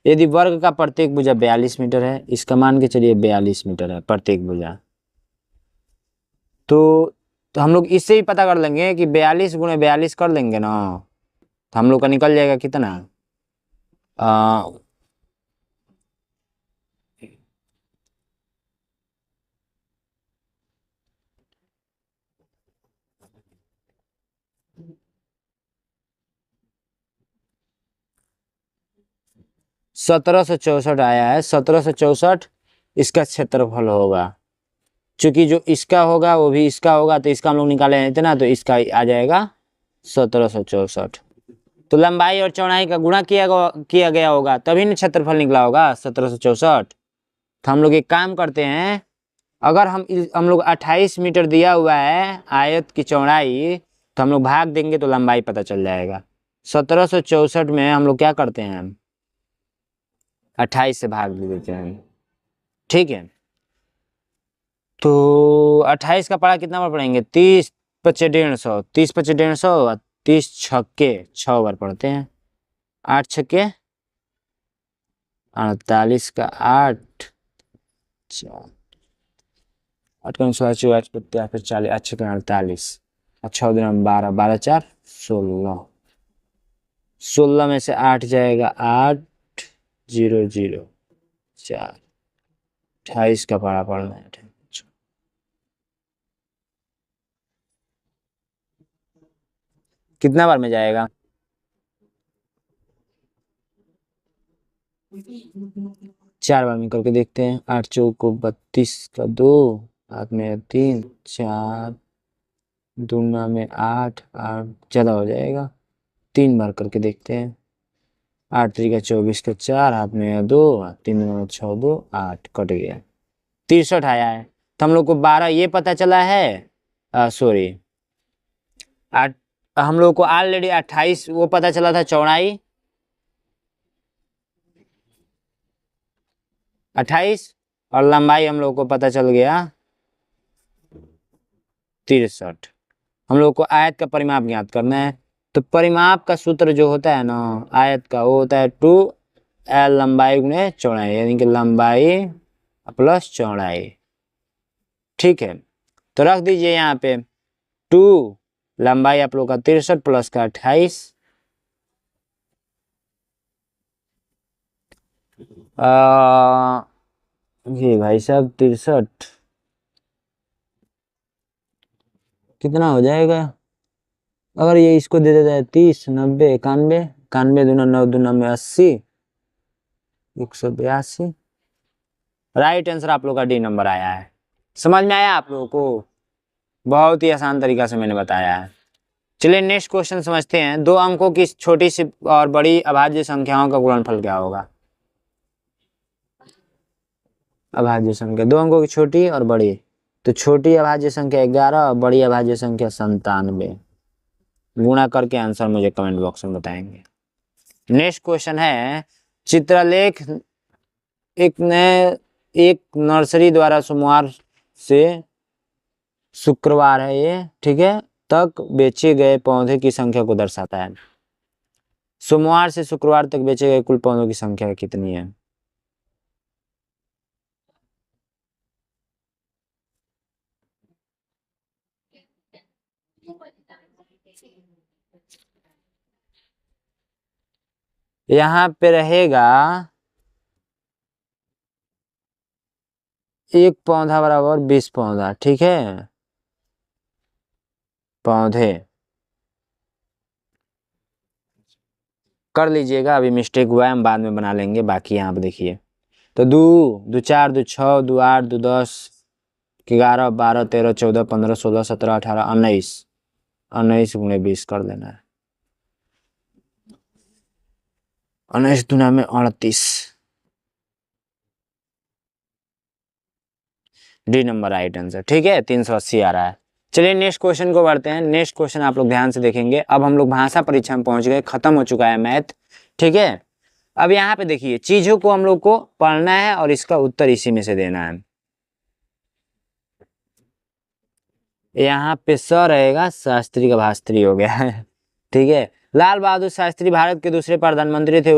यदि वर्ग का प्रत्येक भुजा 42 मीटर है, इसका मान के चलिए 42 मीटर है प्रत्येक भुजा, तो हम लोग इससे ही पता कर लेंगे कि 42 गुणे 42 कर लेंगे ना, तो हम लोग का निकल जाएगा कितना, 1764 आया है। 1764 इसका क्षेत्रफल होगा। चूंकि जो इसका होगा वो भी इसका होगा, तो इसका हम लोग निकाले हैं इतना, तो इसका आ जाएगा 1764। तो लंबाई और चौड़ाई का गुणा किया गया होगा, तभी न क्षेत्रफल निकला होगा 1764। तो हम लोग एक काम करते हैं, अगर हम लोग 28 मीटर दिया हुआ है आयत की चौड़ाई, तो हम लोग भाग देंगे तो लंबाई पता चल जाएगा। 1764 में हम लोग क्या करते हैं, 28 से भाग दे देते हैं, ठीक है। तो 28 का पढ़ा कितना बार पढ़ेंगे, 30 पचे 150, 30 पचे 150, 30 छक्के 6 बार पढ़ते हैं, 8 छक्के 48 का 8 8 का 40, 8 का 48, अच्छा 12, 12 4 16, 16 में से 8 जाएगा 8 0 0 4, 28 का पढ़ा पढ़ना है। कितना बार में जाएगा, 4 बार में करके देखते हैं। 8 चौक को 32 का 2, हाथ में 3, 4 दूना में 8, 8 ज़्यादा हो जाएगा, 3 बार करके देखते हैं। 8 3 का 24 का 4, हाथ में 2, 3 दूना में 6 2 8, कट गया, 63 आया है। तो हम लोग को 12 ये पता चला है, सॉरी 8, हम लोग को ऑलरेडी 28 वो पता चला था चौड़ाई 28, और लंबाई हम लोग को पता चल गया 63। हम लोग को आयत का परिमाप ज्ञात करना है, तो परिमाप का सूत्र जो होता है ना आयत का, वो होता है 2L लंबाई गुणे चौड़ाई, यानी कि लंबाई प्लस चौड़ाई, ठीक है। तो रख दीजिए यहाँ पे 2 लंबाई आप लोग का 63 प्लस का 28, ये भाई साहब 63 कितना हो जाएगा, अगर ये इसको दे देता है 30 90 91, 91 दूना 9 दूना में 80, 182। राइट आंसर आप लोग का डी नंबर आया है। समझ में आया आप लोगों को, बहुत ही आसान तरीका से मैंने बताया है। चलिए नेक्स्ट क्वेश्चन समझते हैं। 2 अंकों की छोटी सी और बड़ी अभाज्य संख्याओं का गुणनफल क्या होगा। अभाज्य संख्या 2 अंकों की छोटी और बड़ी, तो छोटी अभाज्य संख्या 11 और बड़ी अभाज्य संख्या 97। गुणा करके आंसर मुझे कमेंट बॉक्स में बताएंगे। नेक्स्ट क्वेश्चन है, चित्रलेख एक नर्सरी द्वारा सोमवार से शुक्रवार है ये, ठीक है, तक बेचे गए पौधे की संख्या को दर्शाता है। सोमवार से शुक्रवार तक बेचे गए कुल पौधों की संख्या कितनी है। यहाँ पे रहेगा एक पौधा बराबर 20 पौधा, ठीक है, पौधे कर लीजिएगा, अभी मिस्टेक हुआ है, हम बाद में बना लेंगे। बाकी यहाँ पे देखिए, तो 2 2 4 2 6 2 8 2 10 11 12 13 14 15 16 17 18 19, 19 गुणे 20 कर देना है, 19 दूना में 38। डी नंबर राइट आंसर, ठीक है, 380 आ रहा है। चलिए नेक्स्ट क्वेश्चन को बढ़ते हैं। नेक्स्ट क्वेश्चन आप लोग ध्यान से देखेंगे। अब हम लोग भाषा परीक्षा में पहुंच गए, खत्म हो चुका है मैथ, ठीक है। अब यहाँ पे देखिए, चीजों को हम लोग को पढ़ना है और इसका उत्तर इसी में से देना है। यहाँ पे स रहेगा, शास्त्री का भास्त्री हो गया है, ठीक है। लाल बहादुर शास्त्री भारत के दूसरे प्रधानमंत्री थे।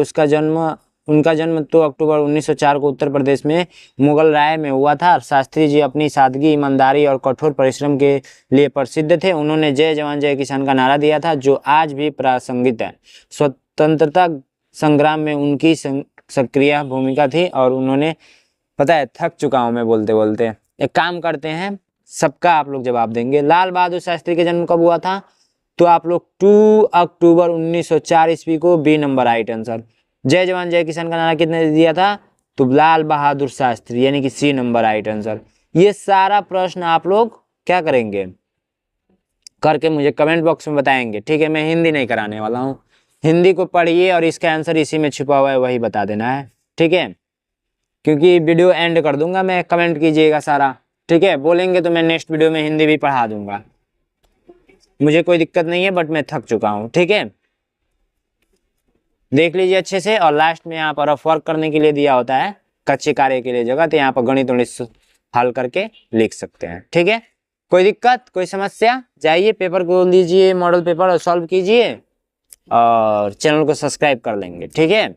उनका जन्म 2 अक्टूबर 1904 को उत्तर प्रदेश में मुगल राय में हुआ था। शास्त्री जी अपनी सादगी, ईमानदारी और कठोर परिश्रम के लिए प्रसिद्ध थे। उन्होंने जय जवान जय किसान का नारा दिया था, जो आज भी प्रासंगिक है। स्वतंत्रता संग्राम में उनकी सक्रिय भूमिका थी, और उन्होंने, पता है थक चुका हूं मैं बोलते बोलते, एक काम करते हैं, सबका आप लोग जवाब देंगे। लाल बहादुर शास्त्री का जन्म कब हुआ था, तो आप लोग 2 अक्टूबर 1904 ईस्वी को, बी नंबर राइट आंसर। जय जवान जय किसान का नारा किसने दिया था, तो लाल बहादुर शास्त्री, यानी कि सी नंबर राइट आंसर। ये सारा प्रश्न आप लोग क्या करेंगे, करके मुझे कमेंट बॉक्स में बताएंगे, ठीक है। मैं हिंदी नहीं कराने वाला हूँ, हिंदी को पढ़िए और इसका आंसर इसी में छुपा हुआ है, वही बता देना है, ठीक है। क्योंकि वीडियो एंड कर दूंगा मैं, कमेंट कीजिएगा सारा, ठीक है। बोलेंगे तो मैं नेक्स्ट वीडियो में हिंदी भी पढ़ा दूंगा, मुझे कोई दिक्कत नहीं है, बट मैं थक चुका हूँ, ठीक है। देख लीजिए अच्छे से। और लास्ट में यहाँ पर रफ वर्क करने के लिए दिया होता है, कच्चे कार्य के लिए जगह, तो यहाँ पर गणित हल करके लिख सकते हैं, ठीक है। कोई दिक्कत, कोई समस्या, जाइए पेपर को लीजिए, मॉडल पेपर, और सॉल्व कीजिए और चैनल को सब्सक्राइब कर लेंगे, ठीक है।